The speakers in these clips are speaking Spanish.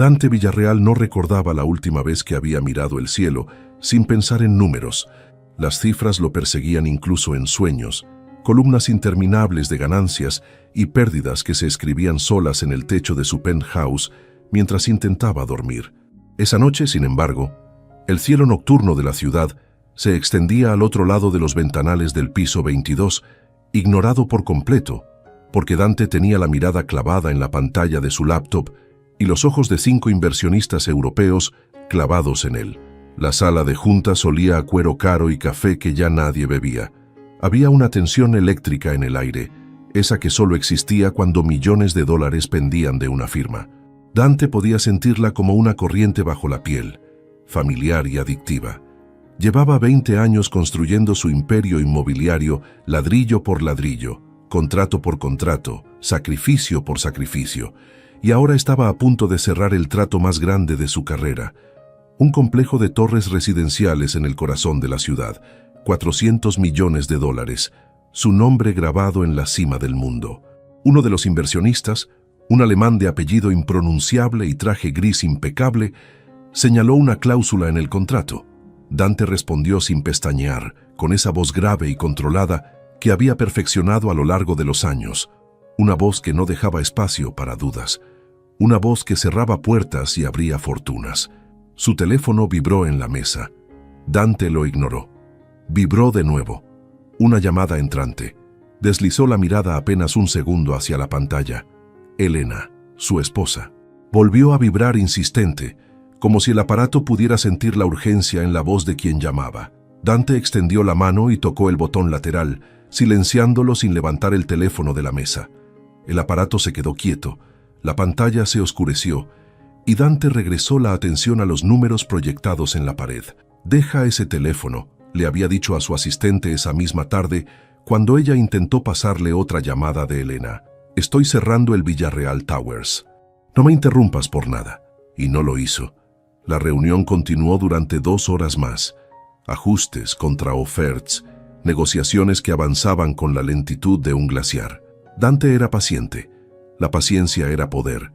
Dante Villarreal no recordaba la última vez que había mirado el cielo, sin pensar en números. Las cifras lo perseguían incluso en sueños, columnas interminables de ganancias y pérdidas que se escribían solas en el techo de su penthouse mientras intentaba dormir. Esa noche, sin embargo, el cielo nocturno de la ciudad se extendía al otro lado de los ventanales del piso 22, ignorado por completo, porque Dante tenía la mirada clavada en la pantalla de su laptop y los ojos de 5 inversionistas europeos clavados en él. La sala de juntas olía a cuero caro y café que ya nadie bebía. Había una tensión eléctrica en el aire, esa que solo existía cuando millones de dólares pendían de una firma. Dante podía sentirla como una corriente bajo la piel, familiar y adictiva. Llevaba 20 años construyendo su imperio inmobiliario ladrillo por ladrillo, contrato por contrato, sacrificio por sacrificio, y ahora estaba a punto de cerrar el trato más grande de su carrera. Un complejo de torres residenciales en el corazón de la ciudad, 400 millones de dólares, su nombre grabado en la cima del mundo. Uno de los inversionistas, un alemán de apellido impronunciable y traje gris impecable, señaló una cláusula en el contrato. Dante respondió sin pestañear, con esa voz grave y controlada que había perfeccionado a lo largo de los años. Una voz que no dejaba espacio para dudas. Una voz que cerraba puertas y abría fortunas. Su teléfono vibró en la mesa. Dante lo ignoró. Vibró de nuevo. Una llamada entrante. Deslizó la mirada apenas un segundo hacia la pantalla. Elena, su esposa. Volvió a vibrar insistente, como si el aparato pudiera sentir la urgencia en la voz de quien llamaba. Dante extendió la mano y tocó el botón lateral, silenciándolo sin levantar el teléfono de la mesa. El aparato se quedó quieto, la pantalla se oscureció, y Dante regresó la atención a los números proyectados en la pared. «Deja ese teléfono», le había dicho a su asistente esa misma tarde, cuando ella intentó pasarle otra llamada de Elena. «Estoy cerrando el Villarreal Towers. No me interrumpas por nada». Y no lo hizo. La reunión continuó durante 2 horas más. Ajustes, contraofertas, negociaciones que avanzaban con la lentitud de un glaciar. Dante era paciente. La paciencia era poder.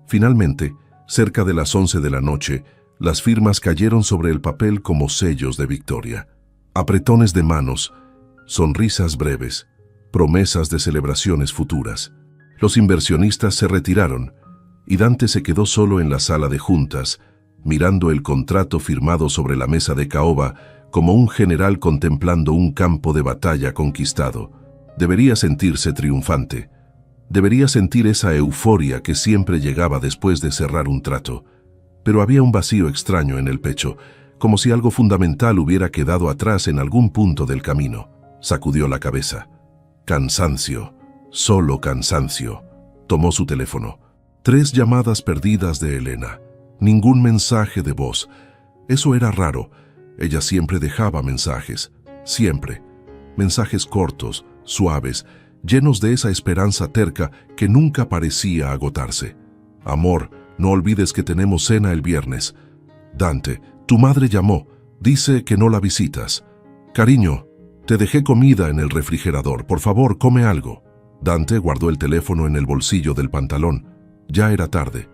Finalmente, cerca de las 11 de la noche, las firmas cayeron sobre el papel como sellos de victoria. Apretones de manos, sonrisas breves, promesas de celebraciones futuras. Los inversionistas se retiraron y Dante se quedó solo en la sala de juntas, mirando el contrato firmado sobre la mesa de caoba como un general contemplando un campo de batalla conquistado. Debería sentirse triunfante. Debería sentir esa euforia que siempre llegaba después de cerrar un trato. Pero había un vacío extraño en el pecho, como si algo fundamental hubiera quedado atrás en algún punto del camino. Sacudió la cabeza. Cansancio. Solo cansancio. Tomó su teléfono. 3 llamadas perdidas de Elena. Ningún mensaje de voz. Eso era raro. Ella siempre dejaba mensajes. Siempre. Mensajes cortos, suaves, llenos de esa esperanza terca que nunca parecía agotarse. Amor, no olvides que tenemos cena el viernes. Dante, tu madre llamó. Dice que no la visitas. Cariño, te dejé comida en el refrigerador. Por favor, come algo. Dante guardó el teléfono en el bolsillo del pantalón. Ya era tarde.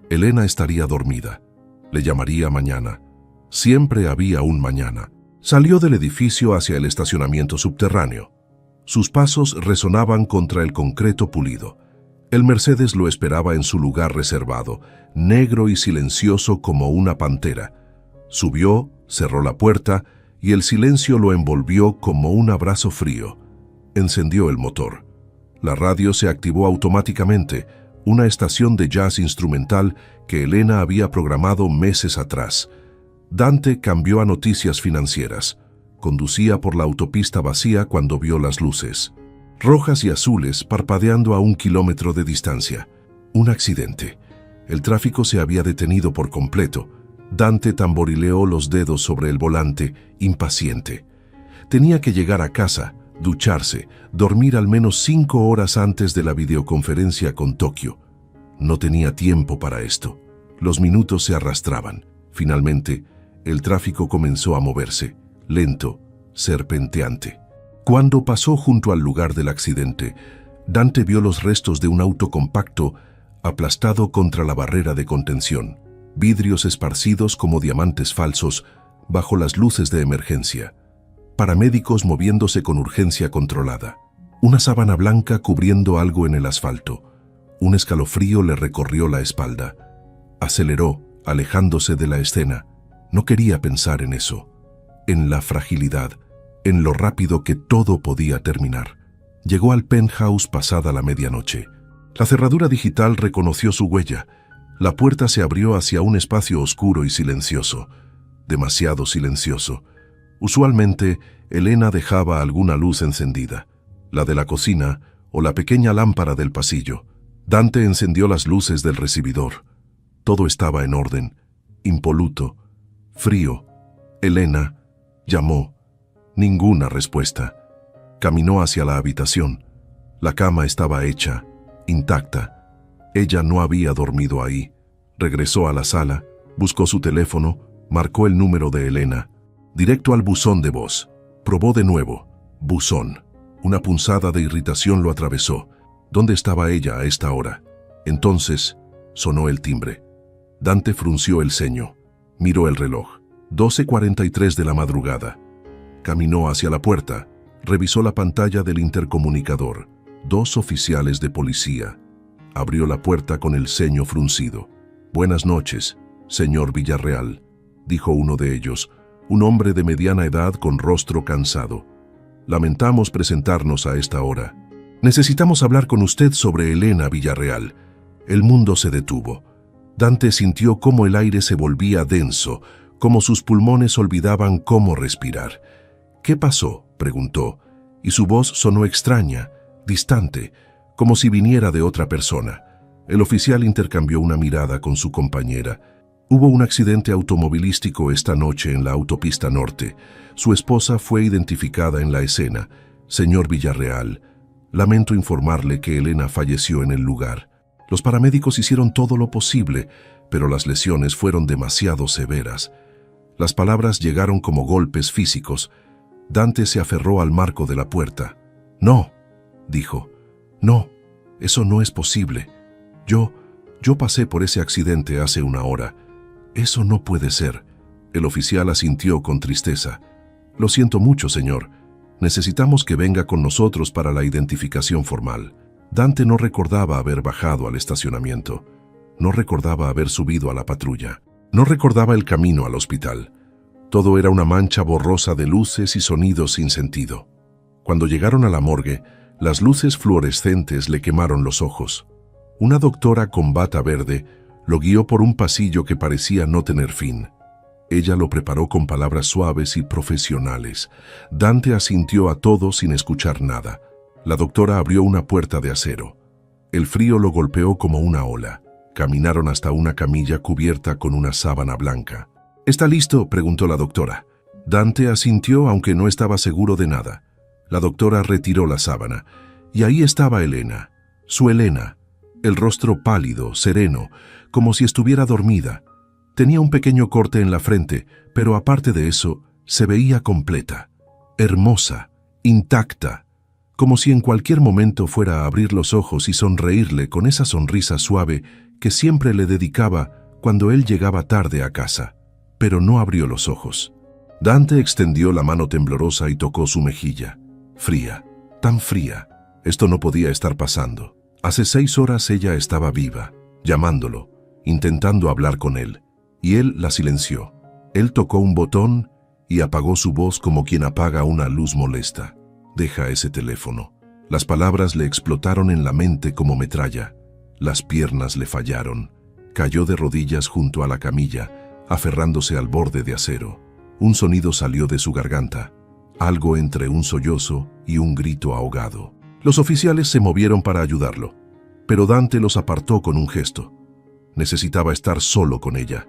Elena estaría dormida. Le llamaría mañana. Siempre había un mañana. Salió del edificio hacia el estacionamiento subterráneo. Sus pasos resonaban contra el concreto pulido. El Mercedes lo esperaba en su lugar reservado, negro y silencioso como una pantera. Subió, cerró la puerta y el silencio lo envolvió como un abrazo frío. Encendió el motor. La radio se activó automáticamente, una estación de jazz instrumental que Elena había programado meses atrás. Dante cambió a noticias financieras. Conducía por la autopista vacía cuando vio las luces, rojas y azules parpadeando a 1 kilómetro de distancia. Un accidente. El tráfico se había detenido por completo. Dante tamborileó los dedos sobre el volante, impaciente. Tenía que llegar a casa, ducharse, dormir al menos 5 horas antes de la videoconferencia con Tokio. No tenía tiempo para esto. Los minutos se arrastraban. Finalmente, el tráfico comenzó a moverse, lento, serpenteante. Cuando pasó junto al lugar del accidente, Dante vio los restos de un auto compacto aplastado contra la barrera de contención, vidrios esparcidos como diamantes falsos bajo las luces de emergencia, paramédicos moviéndose con urgencia controlada, una sábana blanca cubriendo algo en el asfalto. Un escalofrío le recorrió la espalda. Aceleró, alejándose de la escena. No quería pensar en eso, en la fragilidad, en lo rápido que todo podía terminar. Llegó al penthouse pasada la medianoche. La cerradura digital reconoció su huella. La puerta se abrió hacia un espacio oscuro y silencioso, demasiado silencioso. Usualmente, Elena dejaba alguna luz encendida, la de la cocina o la pequeña lámpara del pasillo. Dante encendió las luces del recibidor. Todo estaba en orden, impoluto, frío. Elena llamó. Ninguna respuesta. Caminó hacia la habitación. La cama estaba hecha, intacta. Ella no había dormido ahí. Regresó a la sala, buscó su teléfono, marcó el número de Elena. Directo al buzón de voz. Probó de nuevo. Buzón. Una punzada de irritación lo atravesó. ¿Dónde estaba ella a esta hora? Entonces, sonó el timbre. Dante frunció el ceño. Miró el reloj. 12:43 de la madrugada. Caminó hacia la puerta. Revisó la pantalla del intercomunicador. 2 oficiales de policía. Abrió la puerta con el ceño fruncido. «Buenas noches, señor Villarreal», dijo uno de ellos, un hombre de mediana edad con rostro cansado. «Lamentamos presentarnos a esta hora. Necesitamos hablar con usted sobre Elena Villarreal». El mundo se detuvo. Dante sintió cómo el aire se volvía denso, como sus pulmones olvidaban cómo respirar. «¿Qué pasó?», preguntó, y su voz sonó extraña, distante, como si viniera de otra persona. El oficial intercambió una mirada con su compañera. «Hubo un accidente automovilístico esta noche en la autopista norte. Su esposa fue identificada en la escena. Señor Villarreal, lamento informarle que Elena falleció en el lugar. Los paramédicos hicieron todo lo posible, pero las lesiones fueron demasiado severas». Las palabras llegaron como golpes físicos. Dante se aferró al marco de la puerta. «No», dijo. «No, eso no es posible. Yo pasé por ese accidente hace una hora. Eso no puede ser». El oficial asintió con tristeza. «Lo siento mucho, señor. Necesitamos que venga con nosotros para la identificación formal». Dante no recordaba haber bajado al estacionamiento. No recordaba haber subido a la patrulla. No recordaba el camino al hospital. Todo era una mancha borrosa de luces y sonidos sin sentido. Cuando llegaron a la morgue, las luces fluorescentes le quemaron los ojos. Una doctora con bata verde lo guió por un pasillo que parecía no tener fin. Ella lo preparó con palabras suaves y profesionales. Dante asintió a todo sin escuchar nada. La doctora abrió una puerta de acero. El frío lo golpeó como una ola. Caminaron hasta una camilla cubierta con una sábana blanca. «¿Está listo?», preguntó la doctora. Dante asintió aunque no estaba seguro de nada. La doctora retiró la sábana, y ahí estaba Elena, su Elena, el rostro pálido, sereno, como si estuviera dormida. Tenía un pequeño corte en la frente, pero aparte de eso, se veía completa, hermosa, intacta, como si en cualquier momento fuera a abrir los ojos y sonreírle con esa sonrisa suave que siempre le dedicaba cuando él llegaba tarde a casa. Pero no abrió los ojos. Dante extendió la mano temblorosa y tocó su mejilla. Fría, tan fría. Esto no podía estar pasando. Hace 6 horas ella estaba viva, llamándolo, intentando hablar con él, y él la silenció. Él tocó un botón y apagó su voz como quien apaga una luz molesta. «Deja ese teléfono». Las palabras le explotaron en la mente como metralla. Las piernas le fallaron. Cayó de rodillas junto a la camilla, aferrándose al borde de acero. Un sonido salió de su garganta, algo entre un sollozo y un grito ahogado. Los oficiales se movieron para ayudarlo, pero Dante los apartó con un gesto. Necesitaba estar solo con ella.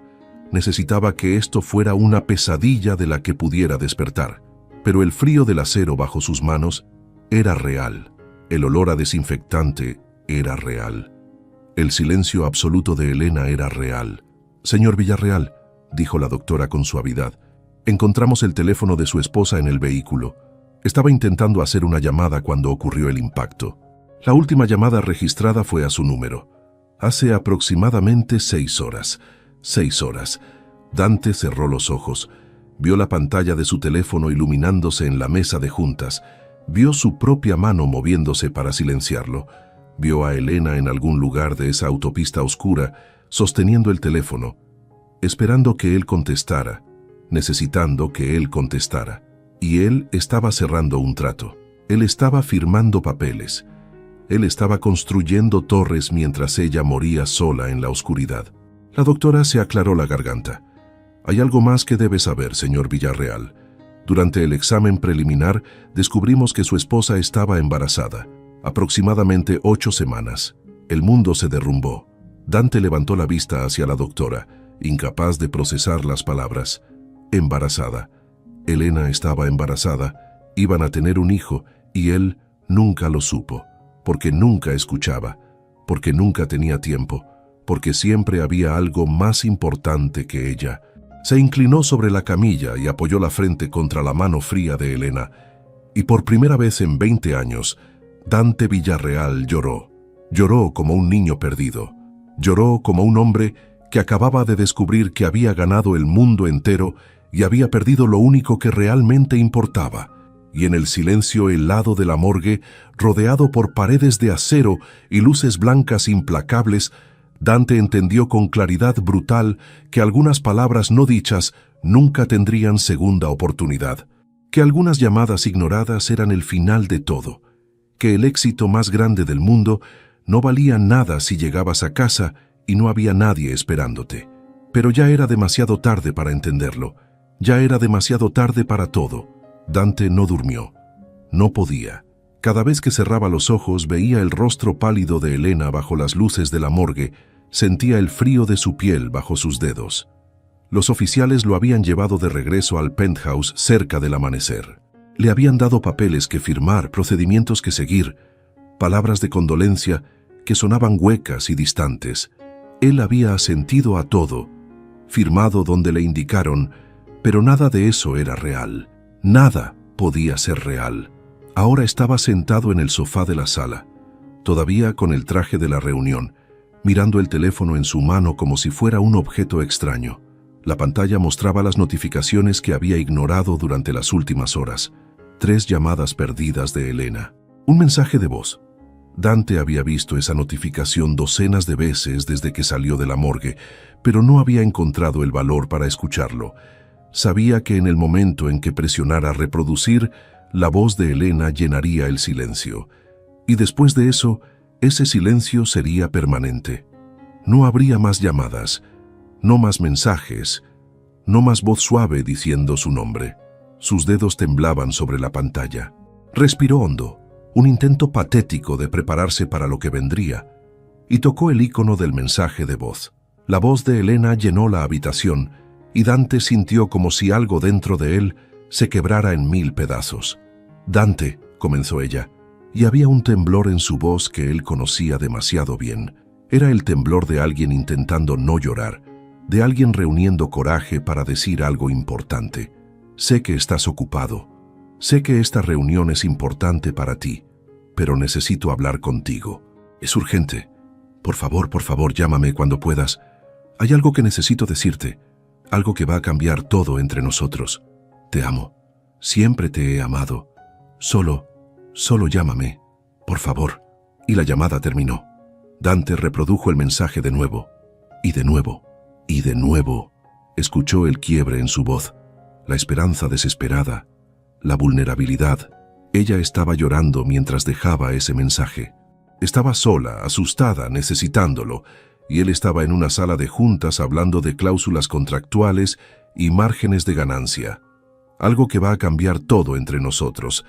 Necesitaba que esto fuera una pesadilla de la que pudiera despertar. Pero el frío del acero bajo sus manos era real. El olor a desinfectante era real. El silencio absoluto de Elena era real. «Señor Villarreal», dijo la doctora con suavidad, «encontramos el teléfono de su esposa en el vehículo. Estaba intentando hacer una llamada cuando ocurrió el impacto. La última llamada registrada fue a su número. Hace aproximadamente 6 horas. 6 horas. Dante cerró los ojos. Vio la pantalla de su teléfono iluminándose en la mesa de juntas. Vio su propia mano moviéndose para silenciarlo. Vio a Elena en algún lugar de esa autopista oscura, sosteniendo el teléfono, esperando que él contestara, necesitando que él contestara. Y él estaba cerrando un trato. Él estaba firmando papeles. Él estaba construyendo torres mientras ella moría sola en la oscuridad. La doctora se aclaró la garganta. Hay algo más que debe saber, señor Villarreal. Durante el examen preliminar, descubrimos que su esposa estaba embarazada. Aproximadamente 8 semanas. El mundo se derrumbó. Dante levantó la vista hacia la doctora, incapaz de procesar las palabras. Embarazada. Elena estaba embarazada. Iban a tener un hijo y él nunca lo supo, porque nunca escuchaba, porque nunca tenía tiempo, porque siempre había algo más importante que ella. Se inclinó sobre la camilla y apoyó la frente contra la mano fría de Elena. Y por primera vez en 20 años, Dante Villarreal lloró. Lloró como un niño perdido. Lloró como un hombre que acababa de descubrir que había ganado el mundo entero y había perdido lo único que realmente importaba. Y en el silencio helado de la morgue, rodeado por paredes de acero y luces blancas implacables, Dante entendió con claridad brutal que algunas palabras no dichas nunca tendrían segunda oportunidad, que algunas llamadas ignoradas eran el final de todo, que el éxito más grande del mundo no valía nada si llegabas a casa y no había nadie esperándote. Pero ya era demasiado tarde para entenderlo, ya era demasiado tarde para todo. Dante no durmió. No podía. Cada vez que cerraba los ojos veía el rostro pálido de Elena bajo las luces de la morgue, sentía el frío de su piel bajo sus dedos. Los oficiales lo habían llevado de regreso al penthouse cerca del amanecer. Le habían dado papeles que firmar, procedimientos que seguir, palabras de condolencia que sonaban huecas y distantes. Él había asentido a todo, firmado donde le indicaron, pero nada de eso era real. Nada podía ser real. Ahora estaba sentado en el sofá de la sala, todavía con el traje de la reunión, mirando el teléfono en su mano como si fuera un objeto extraño. La pantalla mostraba las notificaciones que había ignorado durante las últimas horas. 3 llamadas perdidas de Elena. Un mensaje de voz. Dante había visto esa notificación docenas de veces desde que salió de la morgue, pero no había encontrado el valor para escucharlo. Sabía que en el momento en que presionara reproducir, la voz de Elena llenaría el silencio. Y después de eso, ese silencio sería permanente. No habría más llamadas, no más mensajes, no más voz suave diciendo su nombre. Sus dedos temblaban sobre la pantalla. Respiró hondo, un intento patético de prepararse para lo que vendría, y tocó el icono del mensaje de voz. La voz de Elena llenó la habitación, y Dante sintió como si algo dentro de él se quebrara en 1000 pedazos. «Dante», comenzó ella, y había un temblor en su voz que él conocía demasiado bien. Era el temblor de alguien intentando no llorar, de alguien reuniendo coraje para decir algo importante. «Sé que estás ocupado. Sé que esta reunión es importante para ti, pero necesito hablar contigo. Es urgente. Por favor, llámame cuando puedas. Hay algo que necesito decirte. Algo que va a cambiar todo entre nosotros. Te amo. Siempre te he amado. Solo llámame, por favor». Y la llamada terminó. Dante reprodujo el mensaje de nuevo, y de nuevo, y de nuevo. Escuchó el quiebre en su voz, la esperanza desesperada, la vulnerabilidad. Ella estaba llorando mientras dejaba ese mensaje. Estaba sola, asustada, necesitándolo, y él estaba en una sala de juntas hablando de cláusulas contractuales y márgenes de ganancia. Algo que va a cambiar todo entre nosotros.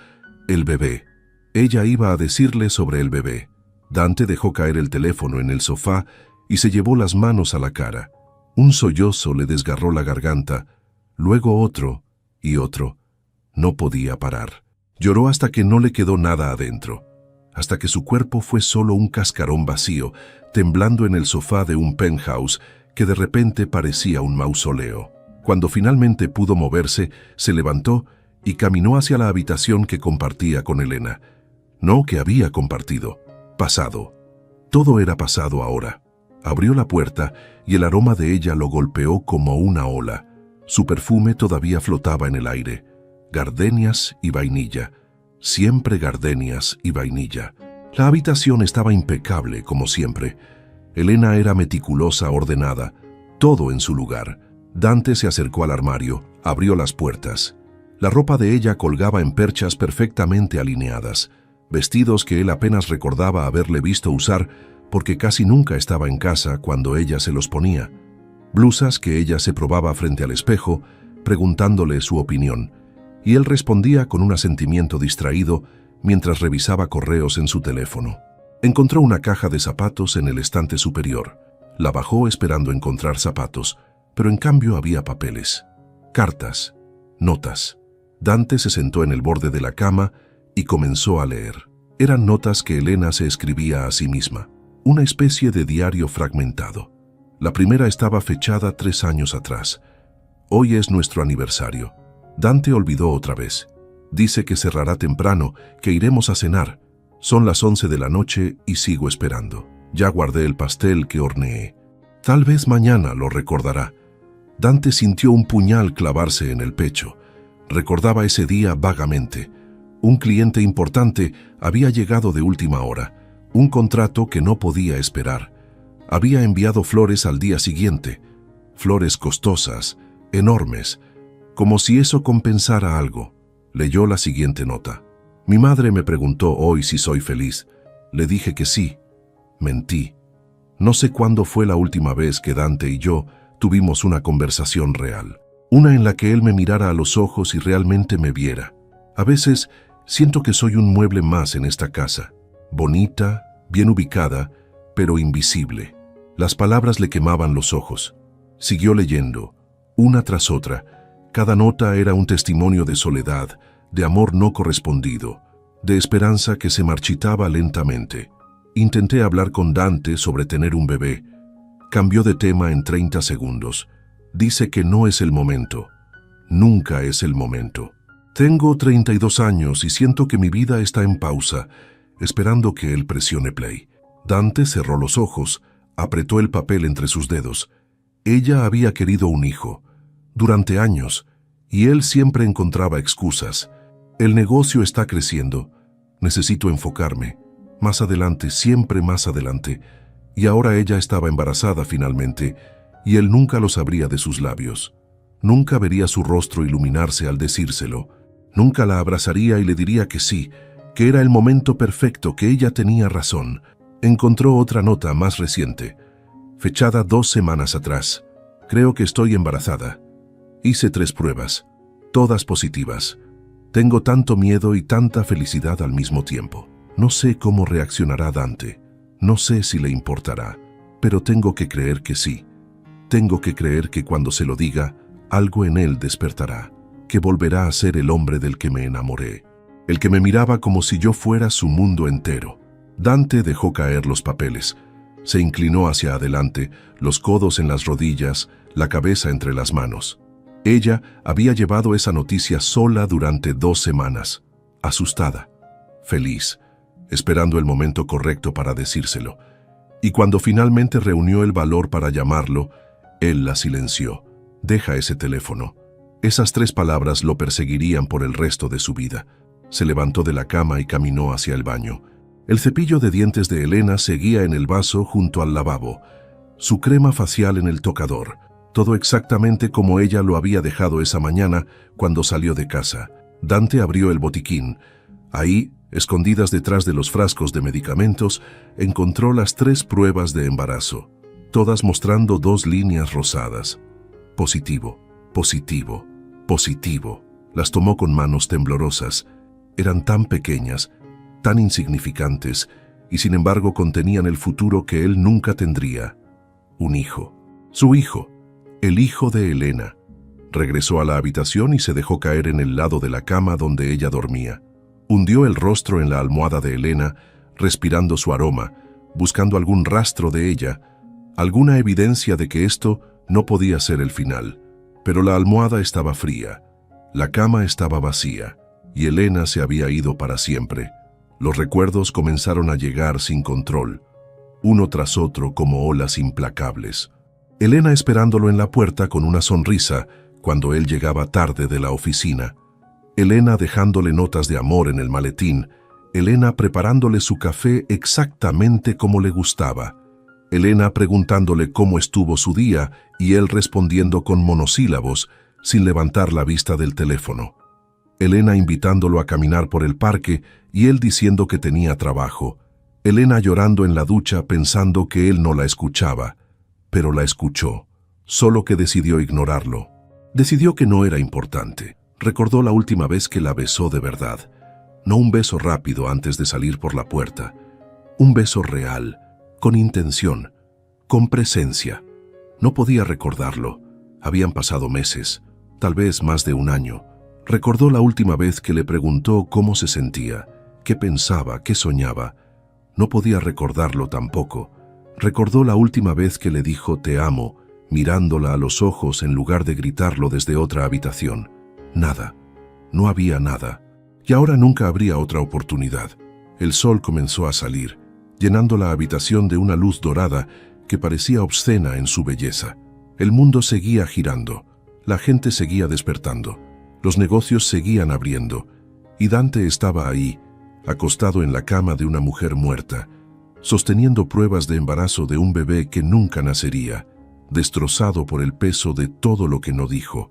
El bebé. Ella iba a decirle sobre el bebé. Dante dejó caer el teléfono en el sofá y se llevó las manos a la cara. Un sollozo le desgarró la garganta, luego otro y otro. No podía parar. Lloró hasta que no le quedó nada adentro, hasta que su cuerpo fue solo un cascarón vacío, temblando en el sofá de un penthouse que de repente parecía un mausoleo. Cuando finalmente pudo moverse, se levantó y caminó hacia la habitación que compartía con Elena. No que había compartido. Pasado. Todo era pasado ahora. Abrió la puerta y el aroma de ella lo golpeó como una ola. Su perfume todavía flotaba en el aire. Gardenias y vainilla. Siempre gardenias y vainilla. La habitación estaba impecable, como siempre. Elena era meticulosa, ordenada, todo en su lugar. Dante se acercó al armario, abrió las puertas. La ropa de ella colgaba en perchas perfectamente alineadas, vestidos que él apenas recordaba haberle visto usar porque casi nunca estaba en casa cuando ella se los ponía. Blusas que ella se probaba frente al espejo, preguntándole su opinión, y él respondía con un asentimiento distraído mientras revisaba correos en su teléfono. Encontró una caja de zapatos en el estante superior. La bajó esperando encontrar zapatos, pero en cambio había papeles, cartas, notas. Dante se sentó en el borde de la cama y comenzó a leer. Eran notas que Elena se escribía a sí misma, una especie de diario fragmentado. La primera estaba fechada 3 años atrás. Hoy es nuestro aniversario. Dante olvidó otra vez. Dice que cerrará temprano, que iremos a cenar. Son las 11 de la noche y sigo esperando. Ya guardé el pastel que horneé. Tal vez mañana lo recordará. Dante sintió un puñal clavarse en el pecho. Recordaba ese día vagamente. Un cliente importante había llegado de última hora. Un contrato que no podía esperar. Había enviado flores al día siguiente. Flores costosas, enormes, como si eso compensara algo. Leyó la siguiente nota. Mi madre me preguntó hoy si soy feliz. Le dije que sí. Mentí. No sé cuándo fue la última vez que Dante y yo tuvimos una conversación real. Una en la que él me mirara a los ojos y realmente me viera. A veces siento que soy un mueble más en esta casa. Bonita, bien ubicada, pero invisible. Las palabras le quemaban los ojos. Siguió leyendo, una tras otra. Cada nota era un testimonio de soledad, de amor no correspondido, de esperanza que se marchitaba lentamente. Intenté hablar con Dante sobre tener un bebé. Cambió de tema en 30 segundos. Dice que no es el momento. Nunca es el momento. Tengo 32 años y siento que mi vida está en pausa, esperando que él presione play. Dante cerró los ojos, apretó el papel entre sus dedos. Ella había querido un hijo, durante años, y él siempre encontraba excusas. El negocio está creciendo. Necesito enfocarme. Más adelante, siempre más adelante. Y ahora ella estaba embarazada finalmente, y él nunca lo sabría de sus labios. Nunca vería su rostro iluminarse al decírselo. Nunca la abrazaría y le diría que sí, que era el momento perfecto, que ella tenía razón. Encontró otra nota más reciente, fechada 2 semanas atrás. Creo que estoy embarazada. Hice 3 pruebas, todas positivas. Tengo tanto miedo y tanta felicidad al mismo tiempo. No sé cómo reaccionará Dante. No sé si le importará, pero tengo que creer que sí. Tengo que creer que cuando se lo diga, algo en él despertará, que volverá a ser el hombre del que me enamoré, el que me miraba como si yo fuera su mundo entero. Dante dejó caer los papeles. Se inclinó hacia adelante, los codos en las rodillas, la cabeza entre las manos. Ella había llevado esa noticia sola durante 2 semanas, asustada, feliz, esperando el momento correcto para decírselo. Y cuando finalmente reunió el valor para llamarlo, él la silenció. Deja ese teléfono. Esas 3 palabras lo perseguirían por el resto de su vida. Se levantó de la cama y caminó hacia el baño. El cepillo de dientes de Elena seguía en el vaso junto al lavabo, su crema facial en el tocador, todo exactamente como ella lo había dejado esa mañana cuando salió de casa. Dante abrió el botiquín. Ahí, escondidas detrás de los frascos de medicamentos, encontró las 3 pruebas de embarazo, todas mostrando 2 líneas rosadas. Positivo, positivo, positivo. Las tomó con manos temblorosas. Eran tan pequeñas, tan insignificantes, y sin embargo contenían el futuro que él nunca tendría. Un hijo. Su hijo. El hijo de Elena. Regresó a la habitación y se dejó caer en el lado de la cama donde ella dormía. Hundió el rostro en la almohada de Elena, respirando su aroma, buscando algún rastro de ella, alguna evidencia de que esto no podía ser el final. Pero la almohada estaba fría, la cama estaba vacía, y Elena se había ido para siempre. Los recuerdos comenzaron a llegar sin control. uno tras otro como olas implacables. Elena esperándolo en la puerta con una sonrisa cuando él llegaba tarde de la oficina. Elena dejándole notas de amor en el maletín. Elena preparándole su café exactamente como le gustaba. Elena preguntándole cómo estuvo su día y él respondiendo con monosílabos, sin levantar la vista del teléfono. Elena invitándolo a caminar por el parque y él diciendo que tenía trabajo. Elena llorando en la ducha pensando que él no la escuchaba, pero la escuchó, solo que decidió ignorarlo. Decidió que no era importante. Recordó la última vez que la besó de verdad. No un beso rápido antes de salir por la puerta. Un beso real, con intención, con presencia. No podía recordarlo. Habían pasado meses, tal vez más de un año. Recordó la última vez que le preguntó cómo se sentía, qué pensaba, qué soñaba. No podía recordarlo tampoco. Recordó la última vez que le dijo «te amo», mirándola a los ojos en lugar de gritarlo desde otra habitación. Nada. No había nada. Y ahora nunca habría otra oportunidad. El sol comenzó a salir, llenando la habitación de una luz dorada que parecía obscena en su belleza. El mundo seguía girando, la gente seguía despertando, los negocios seguían abriendo, y Dante estaba ahí, acostado en la cama de una mujer muerta, sosteniendo pruebas de embarazo de un bebé que nunca nacería, destrozado por el peso de todo lo que no dijo,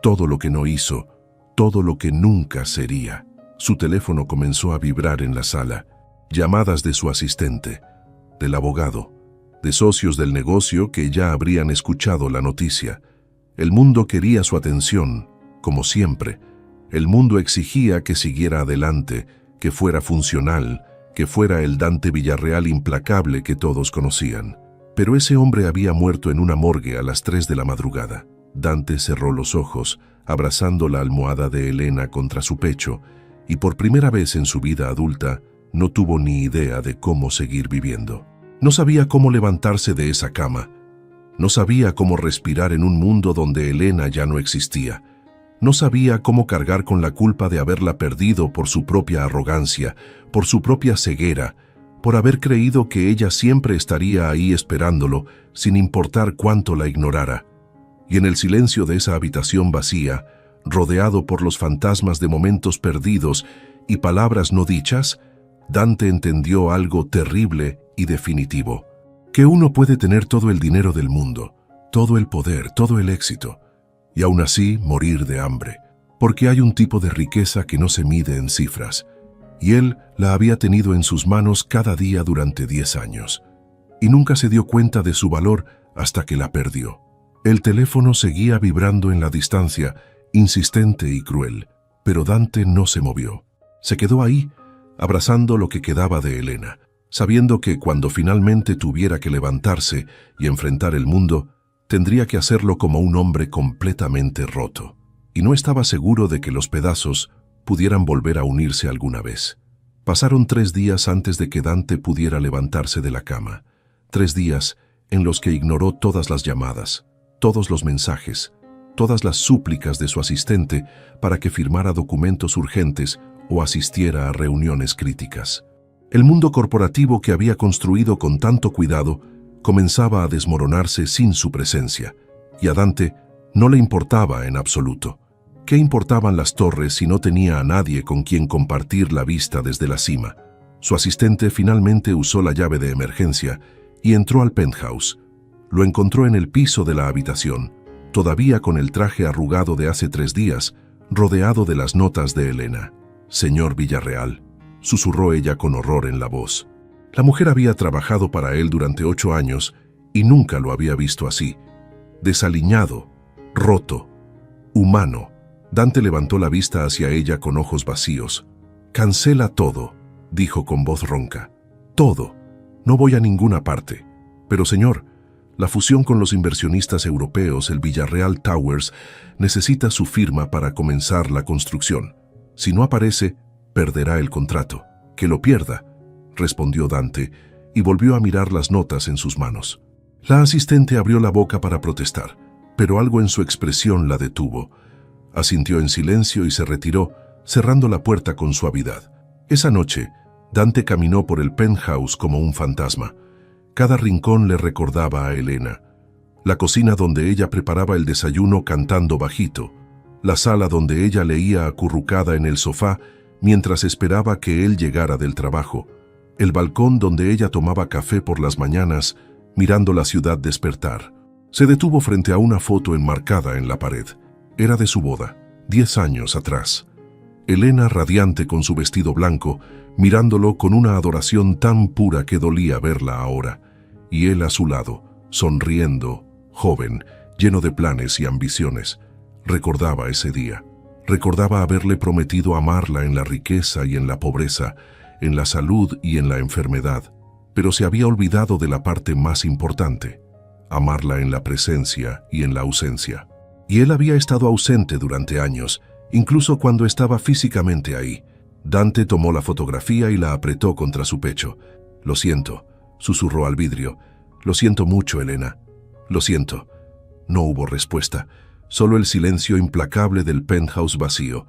todo lo que no hizo, todo lo que nunca sería. Su teléfono comenzó a vibrar en la sala. Llamadas de su asistente, del abogado, de socios del negocio que ya habrían escuchado la noticia. El mundo quería su atención, como siempre. El mundo exigía que siguiera adelante, que fuera funcional, que fuera el Dante Villarreal implacable que todos conocían. Pero ese hombre había muerto en una morgue a las 3 de la madrugada. Dante cerró los ojos, abrazando la almohada de Elena contra su pecho, y por primera vez en su vida adulta, no tuvo ni idea de cómo seguir viviendo. No sabía cómo levantarse de esa cama. No sabía cómo respirar en un mundo donde Elena ya no existía. No sabía cómo cargar con la culpa de haberla perdido por su propia arrogancia, por su propia ceguera, por haber creído que ella siempre estaría ahí esperándolo, sin importar cuánto la ignorara. Y en el silencio de esa habitación vacía, rodeado por los fantasmas de momentos perdidos y palabras no dichas, Dante entendió algo terrible y definitivo. Que uno puede tener todo el dinero del mundo, todo el poder, todo el éxito, y aún así morir de hambre, porque hay un tipo de riqueza que no se mide en cifras, y él la había tenido en sus manos cada día durante 10 años, y nunca se dio cuenta de su valor hasta que la perdió. El teléfono seguía vibrando en la distancia, insistente y cruel, pero Dante no se movió. Se quedó ahí, abrazando lo que quedaba de Elena, sabiendo que cuando finalmente tuviera que levantarse y enfrentar el mundo, tendría que hacerlo como un hombre completamente roto. Y no estaba seguro de que los pedazos pudieran volver a unirse alguna vez. Pasaron 3 días antes de que Dante pudiera levantarse de la cama. 3 días en los que ignoró todas las llamadas, todos los mensajes, todas las súplicas de su asistente para que firmara documentos urgentes o asistiera a reuniones críticas. El mundo corporativo que había construido con tanto cuidado comenzaba a desmoronarse sin su presencia, y a Dante no le importaba en absoluto. ¿Qué importaban las torres si no tenía a nadie con quien compartir la vista desde la cima? Su asistente finalmente usó la llave de emergencia y entró al penthouse. Lo encontró en el piso de la habitación, todavía con el traje arrugado de hace 3 días, rodeado de las notas de Elena. «Señor Villarreal», susurró ella con horror en la voz. La mujer había trabajado para él durante 8 años y nunca lo había visto así. Desaliñado, roto, humano. Dante levantó la vista hacia ella con ojos vacíos. «Cancela todo», dijo con voz ronca. «Todo. No voy a ninguna parte. Pero señor, la fusión con los inversionistas europeos, el Villarreal Towers, necesita su firma para comenzar la construcción. Si no aparece, perderá el contrato. Que lo pierda», respondió Dante, y volvió a mirar las notas en sus manos. La asistente abrió la boca para protestar, pero algo en su expresión la detuvo. Asintió en silencio y se retiró, cerrando la puerta con suavidad. Esa noche, Dante caminó por el penthouse como un fantasma. Cada rincón le recordaba a Elena. La cocina donde ella preparaba el desayuno cantando bajito, la sala donde ella leía acurrucada en el sofá mientras esperaba que él llegara del trabajo, el balcón donde ella tomaba café por las mañanas mirando la ciudad despertar. Se detuvo frente a una foto enmarcada en la pared. Era de su boda, 10 años atrás. Elena radiante con su vestido blanco, mirándolo con una adoración tan pura que dolía verla ahora, y él a su lado, sonriendo, joven, lleno de planes y ambiciones. Recordaba ese día. Recordaba haberle prometido amarla en la riqueza y en la pobreza, en la salud y en la enfermedad, pero se había olvidado de la parte más importante, amarla en la presencia y en la ausencia. Y él había estado ausente durante años, incluso cuando estaba físicamente ahí. Dante tomó la fotografía y la apretó contra su pecho. «Lo siento», susurró al vidrio. «Lo siento mucho, Elena. Lo siento». No hubo respuesta, solo el silencio implacable del penthouse vacío.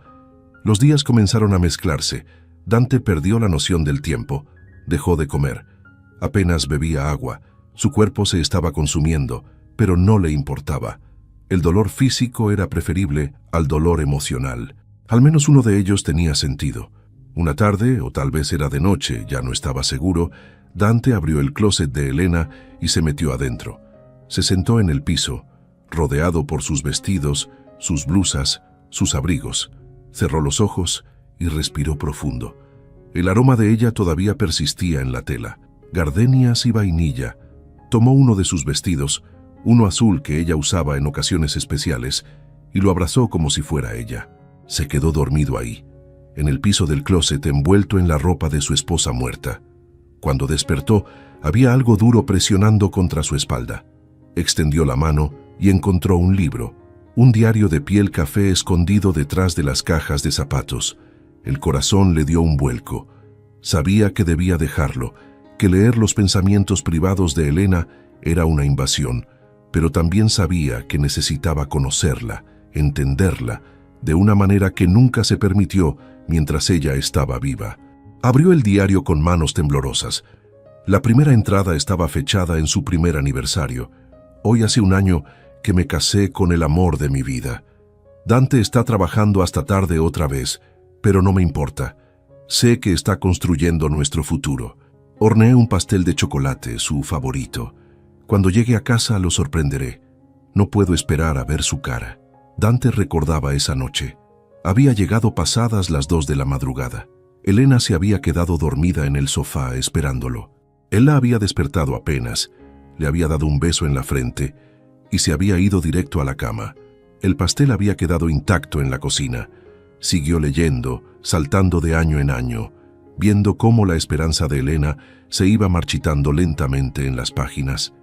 Los días comenzaron a mezclarse. Dante perdió la noción del tiempo. Dejó de comer. Apenas bebía agua. Su cuerpo se estaba consumiendo, pero no le importaba. El dolor físico era preferible al dolor emocional. Al menos uno de ellos tenía sentido. Una tarde, o tal vez era de noche, ya no estaba seguro, Dante abrió el closet de Elena y se metió adentro. Se sentó en el piso, rodeado por sus vestidos, sus blusas, sus abrigos. Cerró los ojos y respiró profundo. El aroma de ella todavía persistía en la tela. Gardenias y vainilla. Tomó uno de sus vestidos, uno azul que ella usaba en ocasiones especiales, y lo abrazó como si fuera ella. Se quedó dormido ahí, en el piso del closet envuelto en la ropa de su esposa muerta. Cuando despertó, había algo duro presionando contra su espalda. Extendió la mano y encontró un libro, un diario de piel café escondido detrás de las cajas de zapatos. El corazón le dio un vuelco. Sabía que debía dejarlo, que leer los pensamientos privados de Elena era una invasión, pero también sabía que necesitaba conocerla, entenderla, de una manera que nunca se permitió mientras ella estaba viva. Abrió el diario con manos temblorosas. La primera entrada estaba fechada en su primer aniversario. «Hoy hace un año que me casé con el amor de mi vida. Dante está trabajando hasta tarde otra vez, pero no me importa. Sé que está construyendo nuestro futuro. Horneé un pastel de chocolate, su favorito. Cuando llegue a casa lo sorprenderé. No puedo esperar a ver su cara». Dante recordaba esa noche. Había llegado pasadas las 2 de la madrugada. Elena se había quedado dormida en el sofá esperándolo. Él la había despertado apenas, le había dado un beso en la frente y se había ido directo a la cama. El pastel había quedado intacto en la cocina. Siguió leyendo, saltando de año en año, viendo cómo la esperanza de Elena se iba marchitando lentamente en las páginas.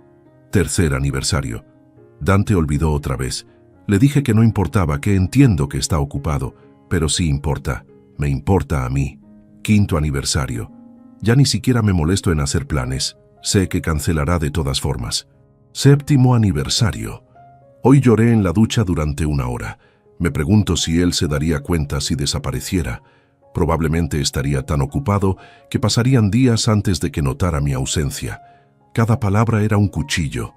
Tercer aniversario. Dante olvidó otra vez. Le dije que no importaba, que entiendo que está ocupado, pero sí importa, me importa a mí. Quinto aniversario. Ya ni siquiera me molesto en hacer planes. Sé que cancelará de todas formas. Séptimo aniversario. Hoy lloré en la ducha durante 1 hora. Me pregunto si él se daría cuenta si desapareciera. Probablemente estaría tan ocupado que pasarían días antes de que notara mi ausencia. Cada palabra era un cuchillo.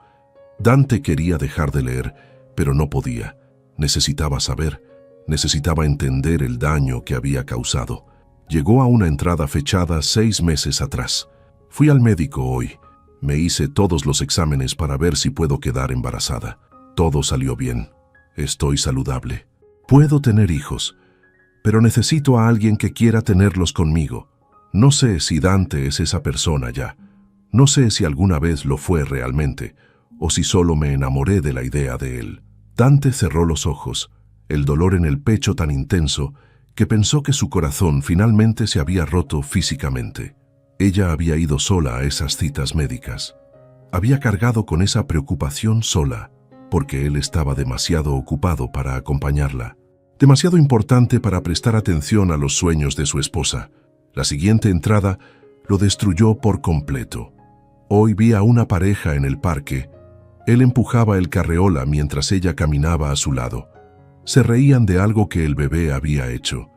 Dante quería dejar de leer, pero no podía. Necesitaba saber, necesitaba entender el daño que había causado. Llegó a una entrada fechada 6 meses atrás. Fui al médico hoy. Me hice todos los exámenes para ver si puedo quedar embarazada. Todo salió bien. Estoy saludable. Puedo tener hijos, pero necesito a alguien que quiera tenerlos conmigo. No sé si Dante es esa persona ya. No sé si alguna vez lo fue realmente, o si solo me enamoré de la idea de él. Dante cerró los ojos, el dolor en el pecho tan intenso que pensó que su corazón finalmente se había roto físicamente. Ella había ido sola a esas citas médicas. Había cargado con esa preocupación sola, porque él estaba demasiado ocupado para acompañarla, demasiado importante para prestar atención a los sueños de su esposa. La siguiente entrada lo destruyó por completo. Hoy vi a una pareja en el parque. Él empujaba el carreola mientras ella caminaba a su lado. Se reían de algo que el bebé había hecho.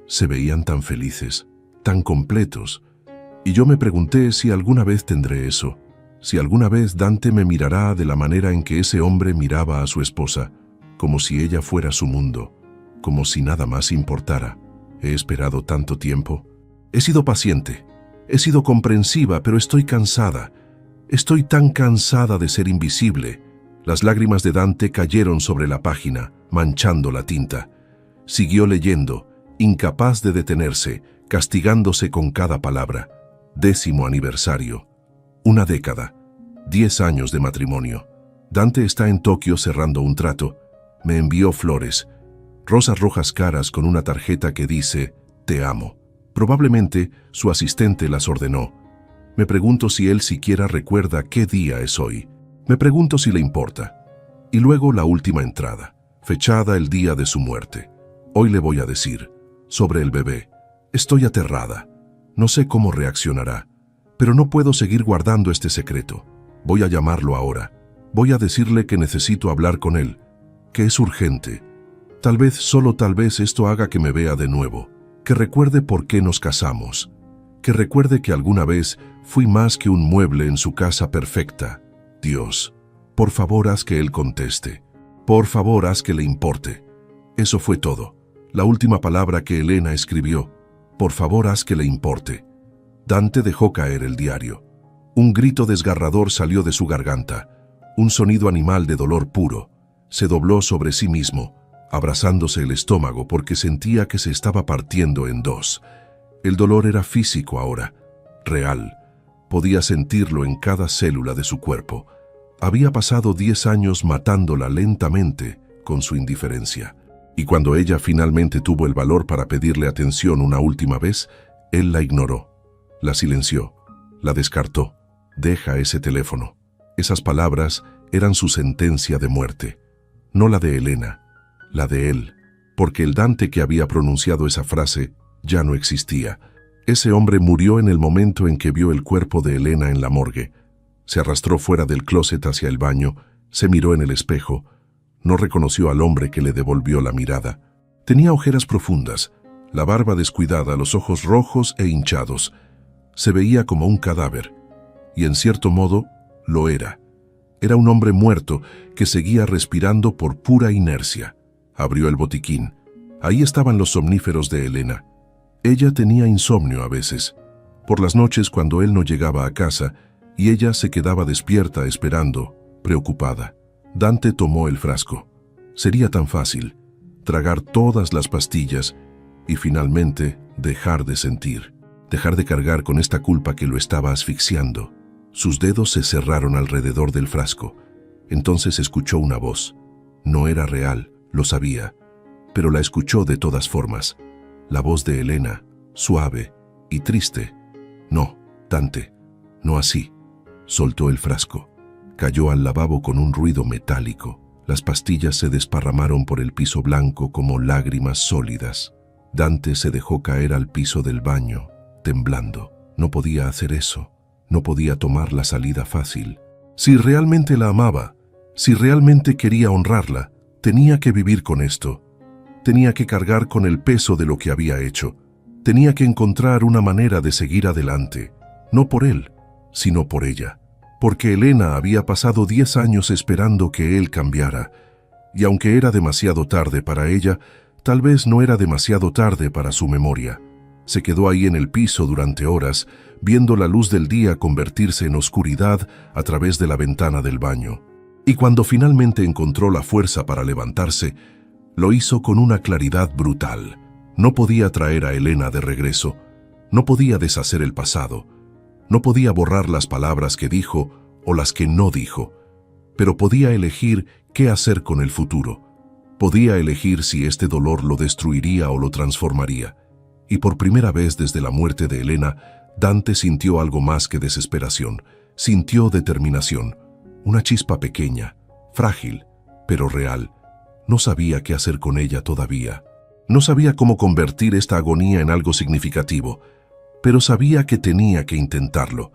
Se veían tan felices, tan completos. Y yo me pregunté si alguna vez tendré eso. Si alguna vez Dante me mirará de la manera en que ese hombre miraba a su esposa, como si ella fuera su mundo, como si nada más importara. He esperado tanto tiempo. He sido paciente, he sido comprensiva, pero estoy cansada. Estoy tan cansada de ser invisible. Las lágrimas de Dante cayeron sobre la página, manchando la tinta. Siguió leyendo, incapaz de detenerse, castigándose con cada palabra. 10º aniversario. 1 década. 10 años de matrimonio. Dante está en Tokio cerrando un trato. Me envió flores. Rosas rojas caras con una tarjeta que dice, «Te amo». Probablemente su asistente las ordenó. Me pregunto si él siquiera recuerda qué día es hoy. Me pregunto si le importa. Y luego la última entrada, fechada el día de su muerte. Hoy le voy a decir, sobre el bebé. Estoy aterrada. No sé cómo reaccionará, pero no puedo seguir guardando este secreto. Voy a llamarlo ahora. Voy a decirle que necesito hablar con él, que es urgente. Tal vez, solo tal vez, esto haga que me vea de nuevo, que recuerde por qué nos casamos, que recuerde que alguna vez fui más que un mueble en su casa perfecta. Dios, por favor haz que él conteste. Por favor haz que le importe. Eso fue todo. La última palabra que Elena escribió. Por favor haz que le importe. Dante dejó caer el diario. Un grito desgarrador salió de su garganta. Un sonido animal de dolor puro. Se dobló sobre sí mismo, abrazándose el estómago porque sentía que se estaba partiendo en dos. El dolor era físico ahora, real. Podía sentirlo en cada célula de su cuerpo. Había pasado 10 años matándola lentamente con su indiferencia. Y cuando ella finalmente tuvo el valor para pedirle atención una última vez, él la ignoró, la silenció, la descartó. Deja ese teléfono. Esas palabras eran su sentencia de muerte. No la de Elena, la de él, porque el Dante que había pronunciado esa frase ya no existía. Ese hombre murió en el momento en que vio el cuerpo de Elena en la morgue. Se arrastró fuera del closet hacia el baño, se miró en el espejo. No reconoció al hombre que le devolvió la mirada. Tenía ojeras profundas, la barba descuidada, los ojos rojos e hinchados. Se veía como un cadáver, y en cierto modo lo era. Era un hombre muerto que seguía respirando por pura inercia. Abrió el botiquín. Ahí estaban los somníferos de Elena. Ella tenía insomnio a veces. Por las noches cuando él no llegaba a casa, y ella se quedaba despierta esperando, preocupada. Dante tomó el frasco. Sería tan fácil, tragar todas las pastillas y finalmente dejar de sentir, dejar de cargar con esta culpa que lo estaba asfixiando. Sus dedos se cerraron alrededor del frasco. Entonces escuchó una voz. No era real, lo sabía, pero la escuchó de todas formas. La voz de Elena, suave y triste. No, Dante, no así. Soltó el frasco. Cayó al lavabo con un ruido metálico. Las pastillas se desparramaron por el piso blanco como lágrimas sólidas. Dante se dejó caer al piso del baño, temblando. No podía hacer eso. No podía tomar la salida fácil. Si realmente la amaba, si realmente quería honrarla, tenía que vivir con esto. Tenía que cargar con el peso de lo que había hecho. Tenía que encontrar una manera de seguir adelante. No por él, sino por ella. Porque Elena había pasado 10 años esperando que él cambiara. Y aunque era demasiado tarde para ella, tal vez no era demasiado tarde para su memoria. Se quedó ahí en el piso durante horas, viendo la luz del día convertirse en oscuridad a través de la ventana del baño. Y cuando finalmente encontró la fuerza para levantarse, lo hizo con una claridad brutal. No podía traer a Elena de regreso, no podía deshacer el pasado, no podía borrar las palabras que dijo o las que no dijo, pero podía elegir qué hacer con el futuro. Podía elegir si este dolor lo destruiría o lo transformaría. Y por primera vez desde la muerte de Elena, Dante sintió algo más que desesperación. Sintió determinación. Una chispa pequeña, frágil, pero real. No sabía qué hacer con ella todavía. No sabía cómo convertir esta agonía en algo significativo, pero sabía que tenía que intentarlo,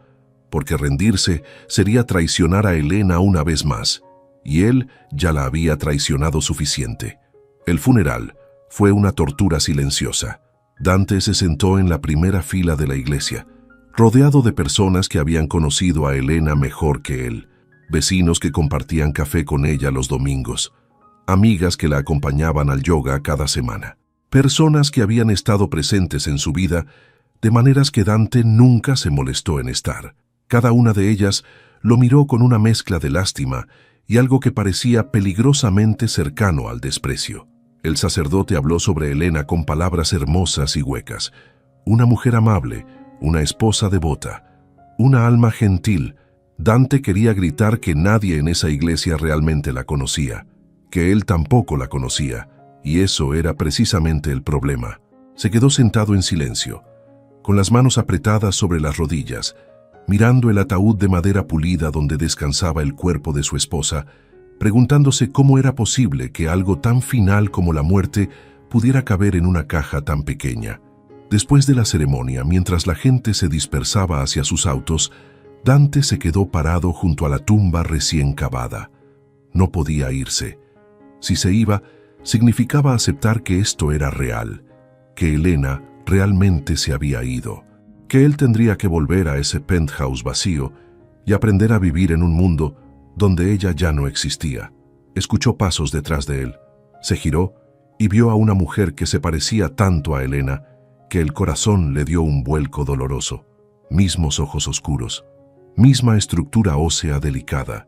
porque rendirse sería traicionar a Elena una vez más, y él ya la había traicionado suficiente. El funeral fue una tortura silenciosa. Dante se sentó en la primera fila de la iglesia. rodeado de personas que habían conocido a Elena mejor que él, vecinos que compartían café con ella los domingos, amigas que la acompañaban al yoga cada semana, personas que habían estado presentes en su vida de maneras que Dante nunca se molestó en estar. Cada una de ellas lo miró con una mezcla de lástima y algo que parecía peligrosamente cercano al desprecio. El sacerdote habló sobre Elena con palabras hermosas y huecas. Una mujer amable, una esposa devota, una alma gentil. Dante quería gritar que nadie en esa iglesia realmente la conocía, que él tampoco la conocía, y eso era precisamente el problema. Se quedó sentado en silencio, con las manos apretadas sobre las rodillas, mirando el ataúd de madera pulida donde descansaba el cuerpo de su esposa, preguntándose cómo era posible que algo tan final como la muerte pudiera caber en una caja tan pequeña. Después de la ceremonia, mientras la gente se dispersaba hacia sus autos, Dante se quedó parado junto a la tumba recién cavada. No podía irse. Si se iba, significaba aceptar que esto era real, que Elena realmente se había ido, que él tendría que volver a ese penthouse vacío y aprender a vivir en un mundo donde ella ya no existía. Escuchó pasos detrás de él, se giró y vio a una mujer que se parecía tanto a Elena que el corazón le dio un vuelco doloroso. Mismos ojos oscuros, misma estructura ósea delicada.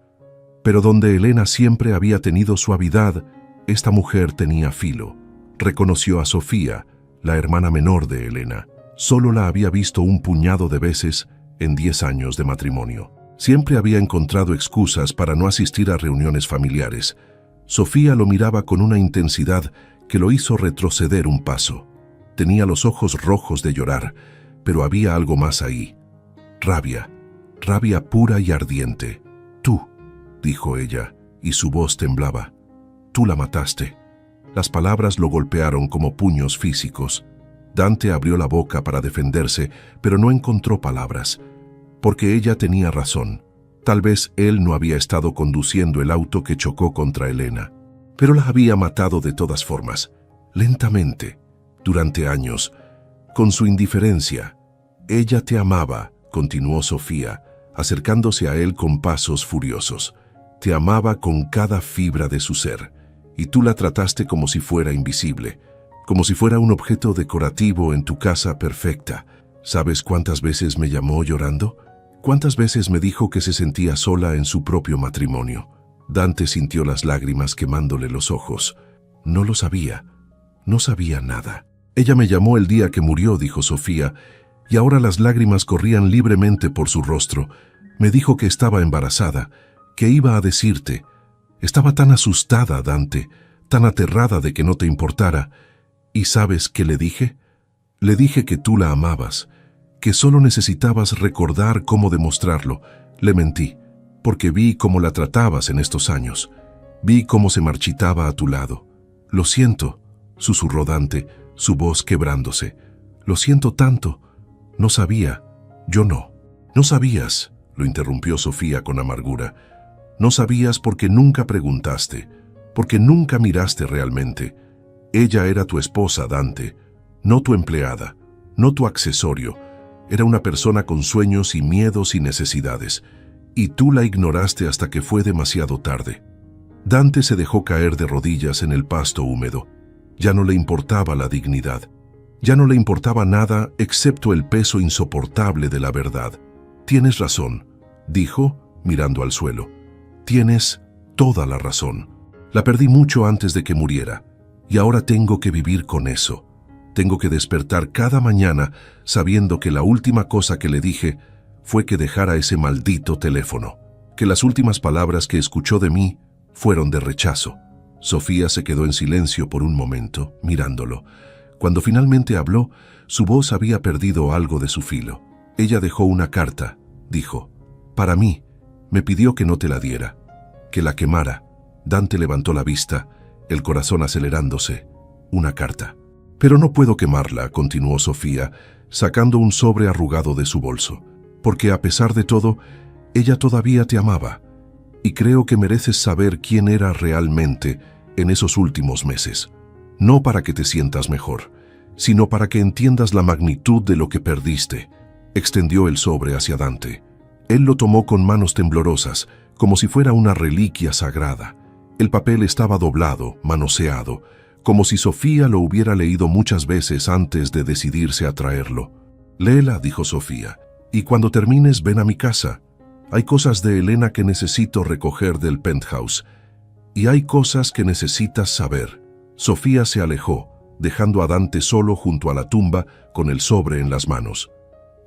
Pero donde Elena siempre había tenido suavidad, esta mujer tenía filo. Reconoció a Sofía, la hermana menor de Elena. Solo la había visto un puñado de veces en 10 años de matrimonio. Siempre había encontrado excusas para no asistir a reuniones familiares. Sofía lo miraba con una intensidad que lo hizo retroceder un paso. Tenía los ojos rojos de llorar, pero había algo más ahí. Rabia, rabia pura y ardiente. Tú, dijo ella, y su voz temblaba. Tú la mataste. Las palabras lo golpearon como puños físicos. Dante abrió la boca para defenderse, pero no encontró palabras. Porque ella tenía razón. Tal vez él no había estado conduciendo el auto que chocó contra Elena. Pero la había matado de todas formas, lentamente, durante años, con su indiferencia. Ella te amaba, continuó Sofía, acercándose a él con pasos furiosos. Te amaba con cada fibra de su ser, y tú la trataste como si fuera invisible, como si fuera un objeto decorativo en tu casa perfecta. ¿Sabes cuántas veces me llamó llorando? ¿Cuántas veces me dijo que se sentía sola en su propio matrimonio? Dante sintió las lágrimas quemándole los ojos. No lo sabía. No sabía nada. Ella me llamó el día que murió, dijo Sofía, y ahora las lágrimas corrían libremente por su rostro. Me dijo que estaba embarazada, que iba a decirte. Estaba tan asustada, Dante, tan aterrada de que no te importara. ¿Y sabes qué le dije? Le dije que tú la amabas, que solo necesitabas recordar cómo demostrarlo. Le mentí, porque vi cómo la tratabas en estos años. Vi cómo se marchitaba a tu lado. Lo siento, susurró Dante, su voz quebrándose. Lo siento tanto. No sabía. Yo no. No sabías, lo interrumpió Sofía con amargura. No sabías porque nunca preguntaste, porque nunca miraste realmente. Ella era tu esposa, Dante, no tu empleada, no tu accesorio. Era una persona con sueños y miedos y necesidades, y tú la ignoraste hasta que fue demasiado tarde. Dante se dejó caer de rodillas en el pasto húmedo. Ya no le importaba la dignidad. Ya no le importaba nada excepto el peso insoportable de la verdad. Tienes razón, dijo, mirando al suelo. Tienes toda la razón. La perdí mucho antes de que muriera, y ahora tengo que vivir con eso. Tengo que despertar cada mañana sabiendo que la última cosa que le dije fue que dejara ese maldito teléfono, que las últimas palabras que escuchó de mí fueron de rechazo. Sofía se quedó en silencio por un momento, mirándolo. Cuando finalmente habló, su voz había perdido algo de su filo. Ella dejó una carta, dijo. Para mí, me pidió que no te la diera, que la quemara. Dante levantó la vista, el corazón acelerándose. Una carta. Pero no puedo quemarla, continuó Sofía, sacando un sobre arrugado de su bolso, porque a pesar de todo, ella todavía te amaba, y creo que mereces saber quién era realmente en esos últimos meses. No para que te sientas mejor, sino para que entiendas la magnitud de lo que perdiste. Extendió el sobre hacia Dante. Él lo tomó con manos temblorosas, como si fuera una reliquia sagrada. El papel estaba doblado, manoseado, como si Sofía lo hubiera leído muchas veces antes de decidirse a traerlo. «Léela», dijo Sofía, «y cuando termines ven a mi casa. Hay cosas de Elena que necesito recoger del penthouse. Y hay cosas que necesitas saber». Sofía se alejó, dejando a Dante solo junto a la tumba con el sobre en las manos.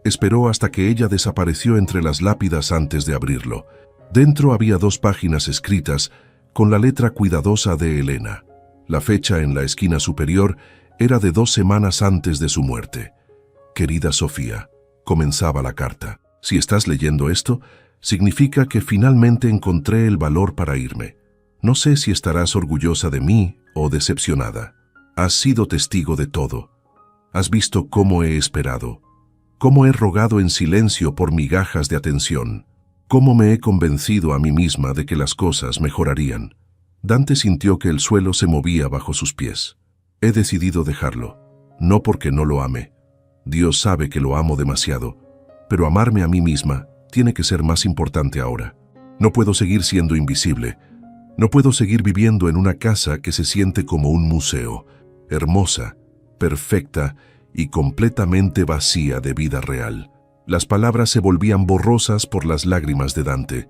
Esperó hasta que ella desapareció entre las lápidas antes de abrirlo. Dentro había 2 páginas escritas con la letra cuidadosa de Elena. La fecha en la esquina superior era de 2 semanas antes de su muerte. «Querida Sofía», comenzaba la carta, «si estás leyendo esto, significa que finalmente encontré el valor para irme. No sé si estarás orgullosa de mí o decepcionada. Has sido testigo de todo. Has visto cómo he esperado, cómo he rogado en silencio por migajas de atención, cómo me he convencido a mí misma de que las cosas mejorarían». Dante sintió que el suelo se movía bajo sus pies. «He decidido dejarlo, no porque no lo ame. Dios sabe que lo amo demasiado, pero amarme a mí misma tiene que ser más importante ahora. No puedo seguir siendo invisible. No puedo seguir viviendo en una casa que se siente como un museo, hermosa, perfecta y completamente vacía de vida real». Las palabras se volvían borrosas por las lágrimas de Dante,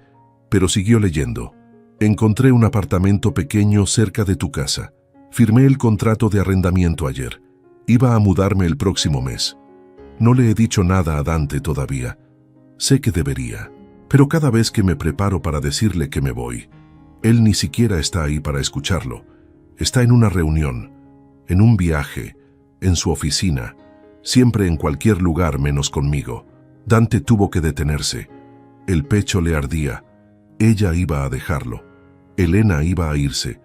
pero siguió leyendo. «Encontré un apartamento pequeño cerca de tu casa. Firmé el contrato de arrendamiento ayer. Iba a mudarme el próximo mes. No le he dicho nada a Dante todavía. Sé que debería, pero cada vez que me preparo para decirle que me voy, él ni siquiera está ahí para escucharlo. Está en una reunión, en un viaje, en su oficina, siempre en cualquier lugar menos conmigo». Dante tuvo que detenerse. El pecho le ardía. Ella iba a dejarlo. Elena iba a irse,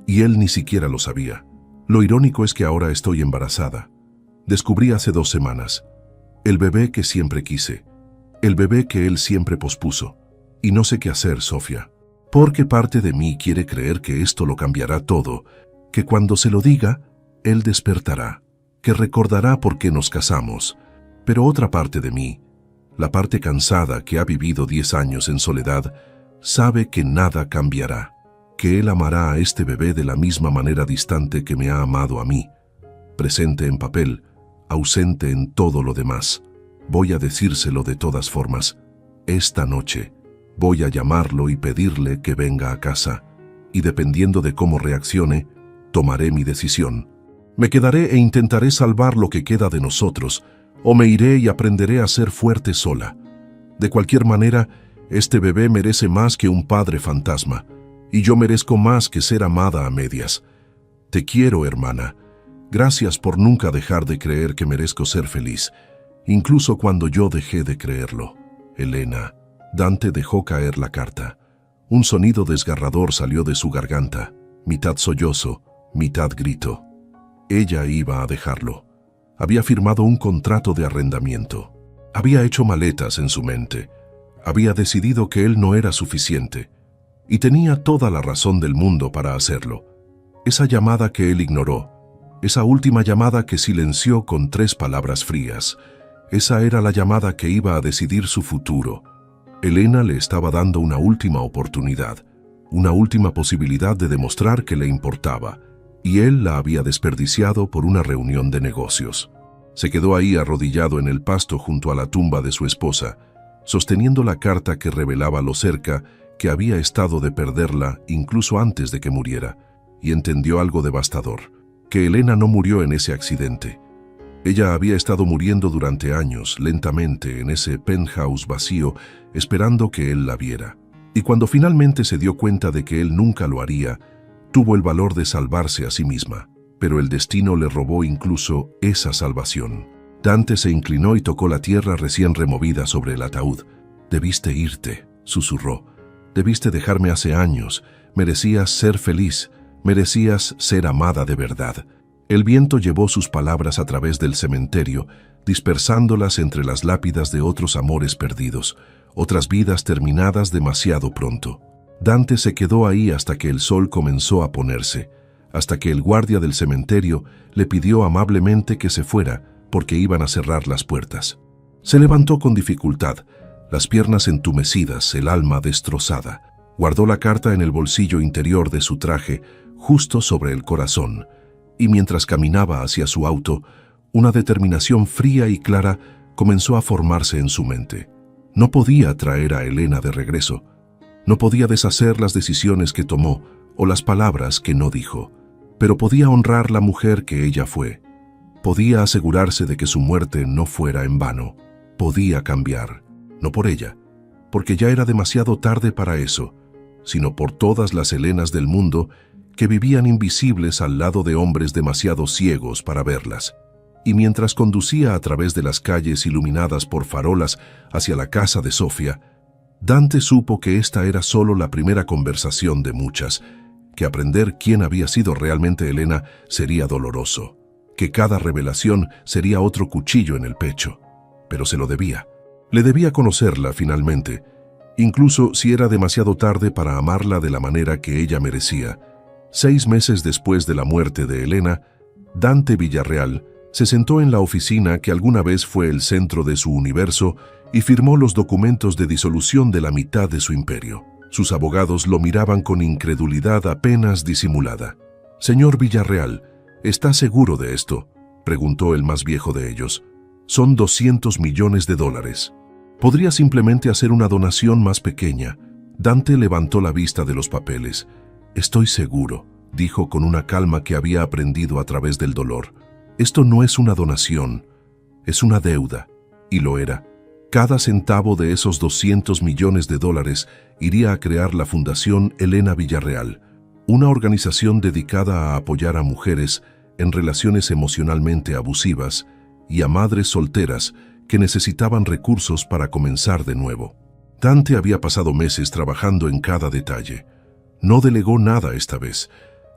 y él ni siquiera lo sabía. Lo irónico es que ahora estoy embarazada. Descubrí hace 2 semanas. El bebé que siempre quise. El bebé que él siempre pospuso. Y no sé qué hacer, Sofía. Porque parte de mí quiere creer que esto lo cambiará todo, que cuando se lo diga, él despertará, que recordará por qué nos casamos. Pero otra parte de mí, la parte cansada que ha vivido 10 años en soledad, sabe que nada cambiará, que él amará a este bebé de la misma manera distante que me ha amado a mí, presente en papel, ausente en todo lo demás. Voy a decírselo de todas formas. Esta noche voy a llamarlo y pedirle que venga a casa, y dependiendo de cómo reaccione, tomaré mi decisión. Me quedaré e intentaré salvar lo que queda de nosotros, o me iré y aprenderé a ser fuerte sola. De cualquier manera, este bebé merece más que un padre fantasma, y yo merezco más que ser amada a medias. Te quiero, hermana. Gracias por nunca dejar de creer que merezco ser feliz, incluso cuando yo dejé de creerlo. Elena». Dante dejó caer la carta. Un sonido desgarrador salió de su garganta, mitad sollozo, mitad grito. Ella iba a dejarlo. Había firmado un contrato de arrendamiento. Había hecho maletas en su mente. Había decidido que él no era suficiente. Y tenía toda la razón del mundo para hacerlo. Esa llamada que él ignoró, esa última llamada que silenció con 3 palabras frías, esa era la llamada que iba a decidir su futuro. Elena le estaba dando una última oportunidad, una última posibilidad de demostrar que le importaba, y él la había desperdiciado por una reunión de negocios. Se quedó ahí arrodillado en el pasto junto a la tumba de su esposa, sosteniendo la carta que revelaba lo cerca que había estado de perderla incluso antes de que muriera, y entendió algo devastador, que Elena no murió en ese accidente. Ella había estado muriendo durante años, lentamente, en ese penthouse vacío, esperando que él la viera. Y cuando finalmente se dio cuenta de que él nunca lo haría, tuvo el valor de salvarse a sí misma. Pero el destino le robó incluso esa salvación. Dante se inclinó y tocó la tierra recién removida sobre el ataúd. «Debiste irte», susurró. «Debiste dejarme hace años. Merecías ser feliz. Merecías ser amada de verdad». El viento llevó sus palabras a través del cementerio, dispersándolas entre las lápidas de otros amores perdidos, otras vidas terminadas demasiado pronto. Dante se quedó ahí hasta que el sol comenzó a ponerse, hasta que el guardia del cementerio le pidió amablemente que se fuera porque iban a cerrar las puertas. Se levantó con dificultad, las piernas entumecidas, el alma destrozada. Guardó la carta en el bolsillo interior de su traje, justo sobre el corazón, y mientras caminaba hacia su auto, una determinación fría y clara comenzó a formarse en su mente. No podía traer a Elena de regreso. No podía deshacer las decisiones que tomó o las palabras que no dijo, pero podía honrar la mujer que ella fue. Podía asegurarse de que su muerte no fuera en vano. Podía cambiar, no por ella, porque ya era demasiado tarde para eso, sino por todas las Elenas del mundo que vivían invisibles al lado de hombres demasiado ciegos para verlas. Y mientras conducía a través de las calles iluminadas por farolas hacia la casa de Sofía, Dante supo que esta era solo la primera conversación de muchas, que aprender quién había sido realmente Elena sería doloroso, que cada revelación sería otro cuchillo en el pecho. Pero se lo debía. Le debía conocerla finalmente, incluso si era demasiado tarde para amarla de la manera que ella merecía. 6 meses después de la muerte de Elena, Dante Villarreal se sentó en la oficina que alguna vez fue el centro de su universo y firmó los documentos de disolución de la mitad de su imperio. Sus abogados lo miraban con incredulidad apenas disimulada. «Señor Villarreal, ¿está seguro de esto?», preguntó el más viejo de ellos. «Son $200 millones. Podría simplemente hacer una donación más pequeña». Dante levantó la vista de los papeles. «Estoy seguro», dijo con una calma que había aprendido a través del dolor. «Esto no es una donación, es una deuda». Y lo era. Cada centavo de esos $200 millones iría a crear la Fundación Elena Villarreal, una organización dedicada a apoyar a mujeres en relaciones emocionalmente abusivas y a madres solteras que necesitaban recursos para comenzar de nuevo. Dante había pasado meses trabajando en cada detalle. No delegó nada esta vez.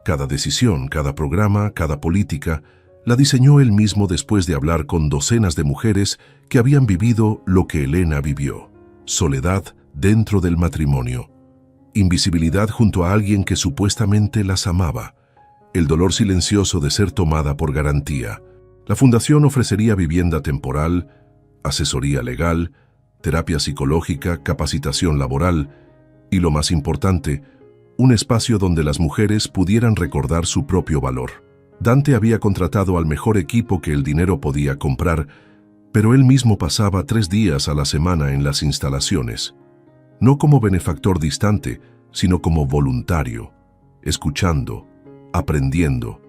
Cada decisión, cada programa, cada política, la diseñó él mismo después de hablar con docenas de mujeres que habían vivido lo que Elena vivió. Soledad dentro del matrimonio. Invisibilidad junto a alguien que supuestamente las amaba. El dolor silencioso de ser tomada por garantía. La fundación ofrecería vivienda temporal, asesoría legal, terapia psicológica, capacitación laboral y, lo más importante, un espacio donde las mujeres pudieran recordar su propio valor. Dante había contratado al mejor equipo que el dinero podía comprar, pero él mismo pasaba 3 días a la semana en las instalaciones. No como benefactor distante, sino como voluntario, escuchando, aprendiendo,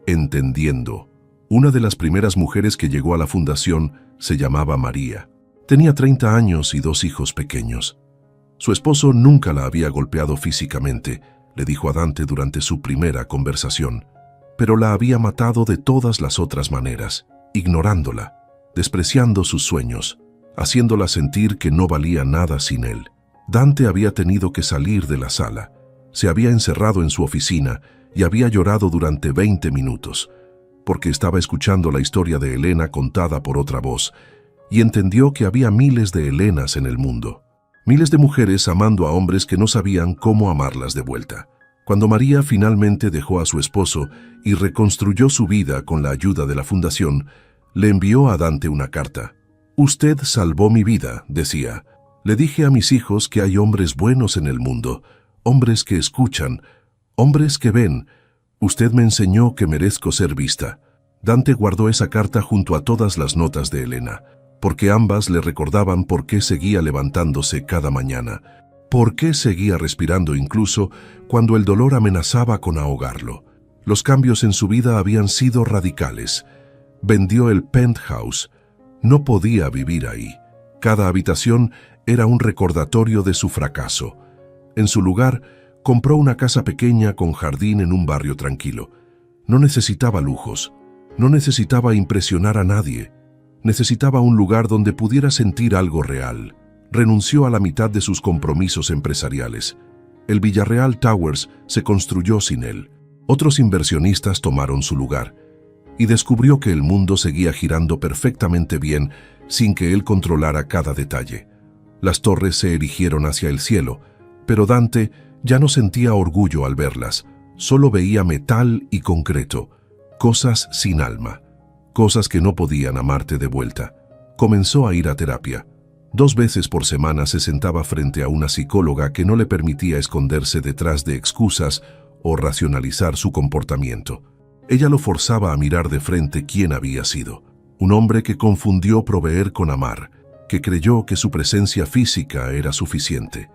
entendiendo. Una de las primeras mujeres que llegó a la fundación se llamaba María. Tenía 30 años y 2 hijos pequeños. Su esposo nunca la había golpeado físicamente, le dijo a Dante durante su primera conversación, pero la había matado de todas las otras maneras, ignorándola, despreciando sus sueños, haciéndola sentir que no valía nada sin él. Dante había tenido que salir de la sala, se había encerrado en su oficina y había llorado durante 20 minutos, porque estaba escuchando la historia de Elena contada por otra voz, y entendió que había miles de Elenas en el mundo. Miles de mujeres amando a hombres que no sabían cómo amarlas de vuelta. Cuando María finalmente dejó a su esposo y reconstruyó su vida con la ayuda de la fundación, le envió a Dante una carta. «Usted salvó mi vida», decía. «Le dije a mis hijos que hay hombres buenos en el mundo, hombres que escuchan, hombres que ven. Usted me enseñó que merezco ser vista». Dante guardó esa carta junto a todas las notas de Elena, porque ambas le recordaban por qué seguía levantándose cada mañana, por qué seguía respirando incluso cuando el dolor amenazaba con ahogarlo. Los cambios en su vida habían sido radicales. Vendió el penthouse. No podía vivir ahí. Cada habitación era un recordatorio de su fracaso. En su lugar, compró una casa pequeña con jardín en un barrio tranquilo. No necesitaba lujos. No necesitaba impresionar a nadie. Necesitaba un lugar donde pudiera sentir algo real. Renunció a la mitad de sus compromisos empresariales. El Villarreal Towers se construyó sin él. Otros inversionistas tomaron su lugar. Y descubrió que el mundo seguía girando perfectamente bien sin que él controlara cada detalle. Las torres se erigieron hacia el cielo, pero Dante ya no sentía orgullo al verlas. Solo veía metal y concreto, cosas sin alma, cosas que no podían amarte de vuelta. Comenzó a ir a terapia. 2 veces por semana se sentaba frente a una psicóloga que no le permitía esconderse detrás de excusas o racionalizar su comportamiento. Ella lo forzaba a mirar de frente quién había sido. Un hombre que confundió proveer con amar, que creyó que su presencia física era suficiente,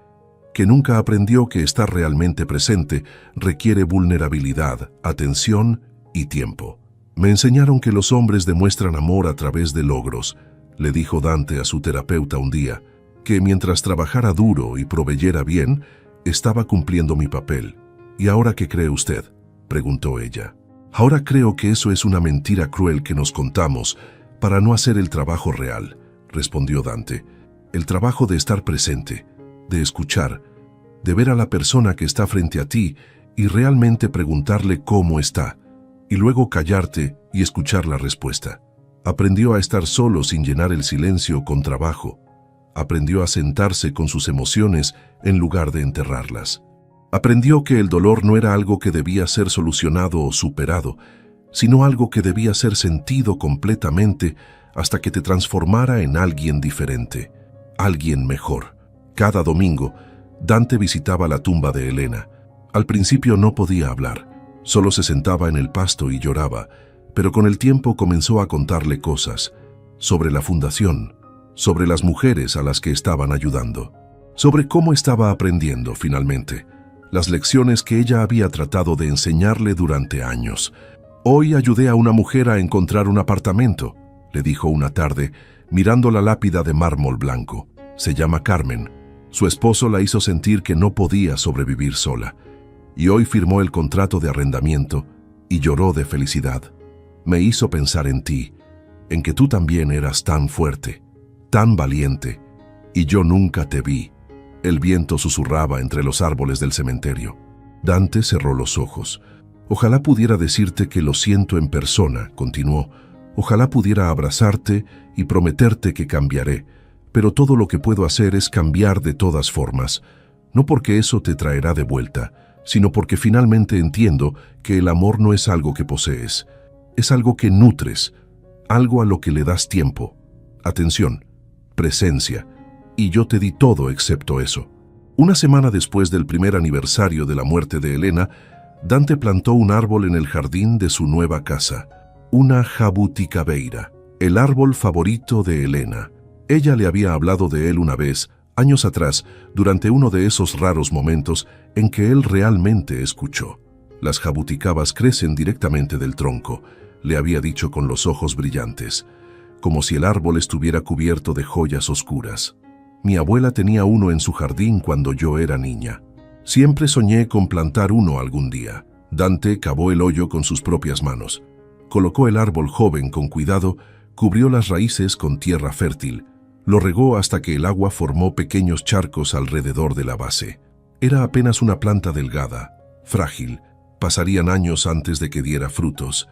que nunca aprendió que estar realmente presente requiere vulnerabilidad, atención y tiempo. Me enseñaron que los hombres demuestran amor a través de logros, le dijo Dante a su terapeuta un día, que mientras trabajara duro y proveyera bien, estaba cumpliendo mi papel. ¿Y ahora qué cree usted?, preguntó ella. Ahora creo que eso es una mentira cruel que nos contamos para no hacer el trabajo real, respondió Dante. El trabajo de estar presente, de escuchar, de ver a la persona que está frente a ti y realmente preguntarle cómo está, y luego callarte y escuchar la respuesta. Aprendió a estar solo sin llenar el silencio con trabajo. Aprendió a sentarse con sus emociones en lugar de enterrarlas. Aprendió que el dolor no era algo que debía ser solucionado o superado, sino algo que debía ser sentido completamente hasta que te transformara en alguien diferente, alguien mejor. Cada domingo, Dante visitaba la tumba de Elena. Al principio no podía hablar, solo se sentaba en el pasto y lloraba, pero con el tiempo comenzó a contarle cosas sobre la fundación, sobre las mujeres a las que estaban ayudando, sobre cómo estaba aprendiendo finalmente, las lecciones que ella había tratado de enseñarle durante años. Hoy ayudé a una mujer a encontrar un apartamento, le dijo una tarde, mirando la lápida de mármol blanco. Se llama Carmen. Su esposo la hizo sentir que no podía sobrevivir sola, y hoy firmó el contrato de arrendamiento y lloró de felicidad. Me hizo pensar en ti, en que tú también eras tan fuerte, tan valiente, y yo nunca te vi. El viento susurraba entre los árboles del cementerio. Dante cerró los ojos. Ojalá pudiera decirte que lo siento en persona, continuó. Ojalá pudiera abrazarte y prometerte que cambiaré, pero todo lo que puedo hacer es cambiar de todas formas, no porque eso te traerá de vuelta, sino porque finalmente entiendo que el amor no es algo que posees, es algo que nutres, algo a lo que le das tiempo, atención, presencia, y yo te di todo excepto eso. Una semana después del primer aniversario de la muerte de Elena, Dante plantó un árbol en el jardín de su nueva casa, una jabuticabeira, el árbol favorito de Elena. Ella le había hablado de él una vez, años atrás, durante uno de esos raros momentos en que él realmente escuchó. Las jabuticabas crecen directamente del tronco, le había dicho con los ojos brillantes, como si el árbol estuviera cubierto de joyas oscuras. Mi abuela tenía uno en su jardín cuando yo era niña. Siempre soñé con plantar uno algún día. Dante cavó el hoyo con sus propias manos. Colocó el árbol joven con cuidado, cubrió las raíces con tierra fértil, lo regó hasta que el agua formó pequeños charcos alrededor de la base. Era apenas una planta delgada, frágil, pasarían años antes de que diera frutos,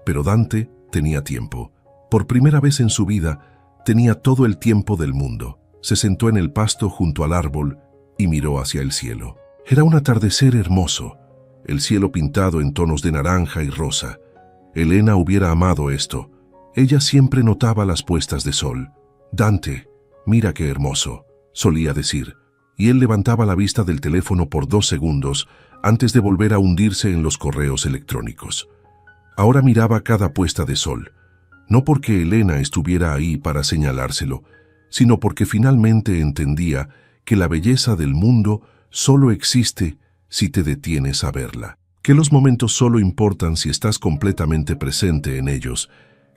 pero Dante tenía tiempo. Por primera vez en su vida, tenía todo el tiempo del mundo. Se sentó en el pasto junto al árbol y miró hacia el cielo. Era un atardecer hermoso, el cielo pintado en tonos de naranja y rosa. Elena hubiera amado esto. Ella siempre notaba las puestas de sol. «Dante, mira qué hermoso», solía decir, y él levantaba la vista del teléfono por 2 segundos antes de volver a hundirse en los correos electrónicos. Ahora miraba cada puesta de sol, no porque Elena estuviera ahí para señalárselo, sino porque finalmente entendía que la belleza del mundo solo existe si te detienes a verla, que los momentos solo importan si estás completamente presente en ellos,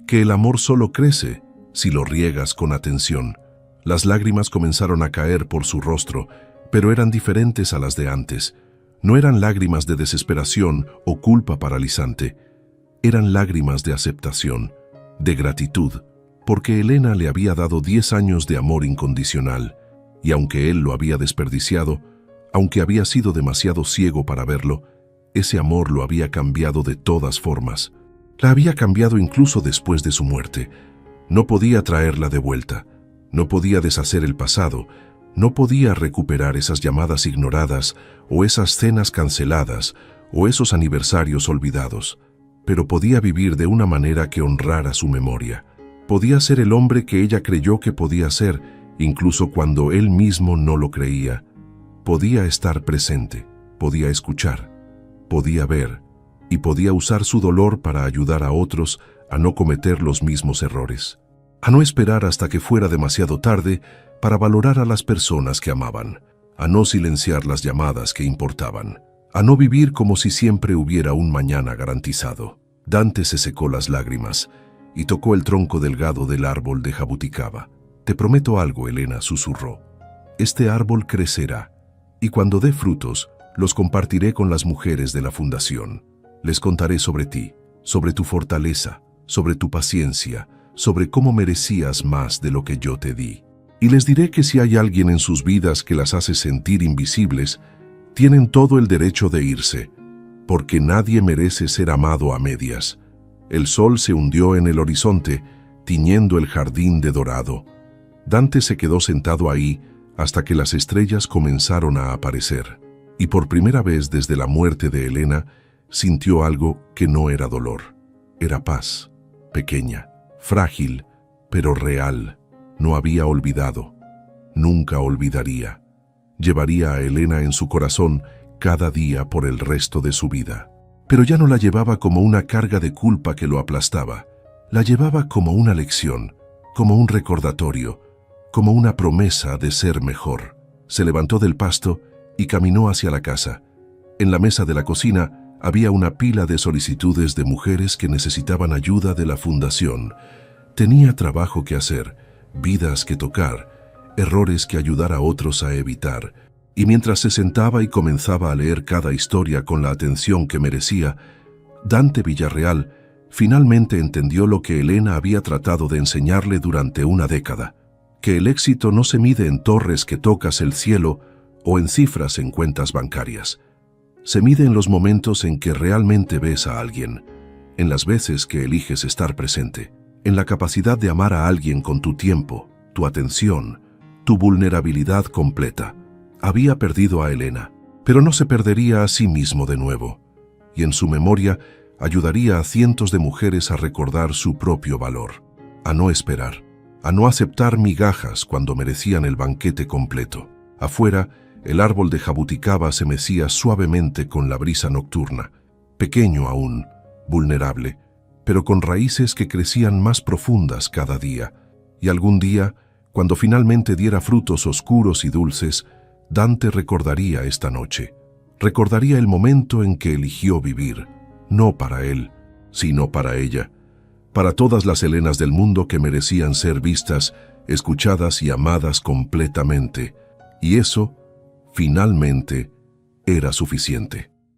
que el amor solo crece si lo riegas con atención. Las lágrimas comenzaron a caer por su rostro, pero eran diferentes a las de antes. No eran lágrimas de desesperación o culpa paralizante, eran lágrimas de aceptación, de gratitud, porque Elena le había dado 10 años de amor incondicional, y aunque él lo había desperdiciado, aunque había sido demasiado ciego para verlo, ese amor lo había cambiado de todas formas. La había cambiado incluso después de su muerte. No podía traerla de vuelta, no podía deshacer el pasado, no podía recuperar esas llamadas ignoradas o esas cenas canceladas o esos aniversarios olvidados, pero podía vivir de una manera que honrara su memoria. Podía ser el hombre que ella creyó que podía ser, incluso cuando él mismo no lo creía. Podía estar presente, podía escuchar, podía ver, y podía usar su dolor para ayudar a otros a no cometer los mismos errores, a no esperar hasta que fuera demasiado tarde para valorar a las personas que amaban, a no silenciar las llamadas que importaban, a no vivir como si siempre hubiera un mañana garantizado. Dante se secó las lágrimas y tocó el tronco delgado del árbol de jabuticaba. «Te prometo algo», Elena susurró. «Este árbol crecerá, y cuando dé frutos, los compartiré con las mujeres de la fundación. Les contaré sobre ti, sobre tu fortaleza, sobre tu paciencia, sobre cómo merecías más de lo que yo te di. Y les diré que si hay alguien en sus vidas que las hace sentir invisibles, tienen todo el derecho de irse, porque nadie merece ser amado a medias». El sol se hundió en el horizonte, tiñendo el jardín de dorado. Dante se quedó sentado ahí hasta que las estrellas comenzaron a aparecer, y por primera vez desde la muerte de Elena, sintió algo que no era dolor. Era paz, pequeña, frágil, pero real. No había olvidado. Nunca olvidaría. Llevaría a Elena en su corazón cada día por el resto de su vida. Pero ya no la llevaba como una carga de culpa que lo aplastaba. La llevaba como una lección, como un recordatorio, como una promesa de ser mejor. Se levantó del pasto y caminó hacia la casa. En la mesa de la cocina había una pila de solicitudes de mujeres que necesitaban ayuda de la fundación. Tenía trabajo que hacer, vidas que tocar, errores que ayudar a otros a evitar. Y mientras se sentaba y comenzaba a leer cada historia con la atención que merecía, Dante Villarreal finalmente entendió lo que Elena había tratado de enseñarle durante una década, que el éxito no se mide en torres que tocas el cielo o en cifras en cuentas bancarias. Se mide en los momentos en que realmente ves a alguien, en las veces que eliges estar presente, en la capacidad de amar a alguien con tu tiempo, tu atención, tu vulnerabilidad completa. Había perdido a Elena, pero no se perdería a sí mismo de nuevo, y en su memoria ayudaría a cientos de mujeres a recordar su propio valor, a no esperar, a no aceptar migajas cuando merecían el banquete completo. Afuera, el árbol de jabuticaba se mecía suavemente con la brisa nocturna, pequeño aún, vulnerable, pero con raíces que crecían más profundas cada día, y algún día, cuando finalmente diera frutos oscuros y dulces, Dante recordaría esta noche, recordaría el momento en que eligió vivir, no para él, sino para ella, para todas las Elenas del mundo que merecían ser vistas, escuchadas y amadas completamente, y eso, finalmente, era suficiente.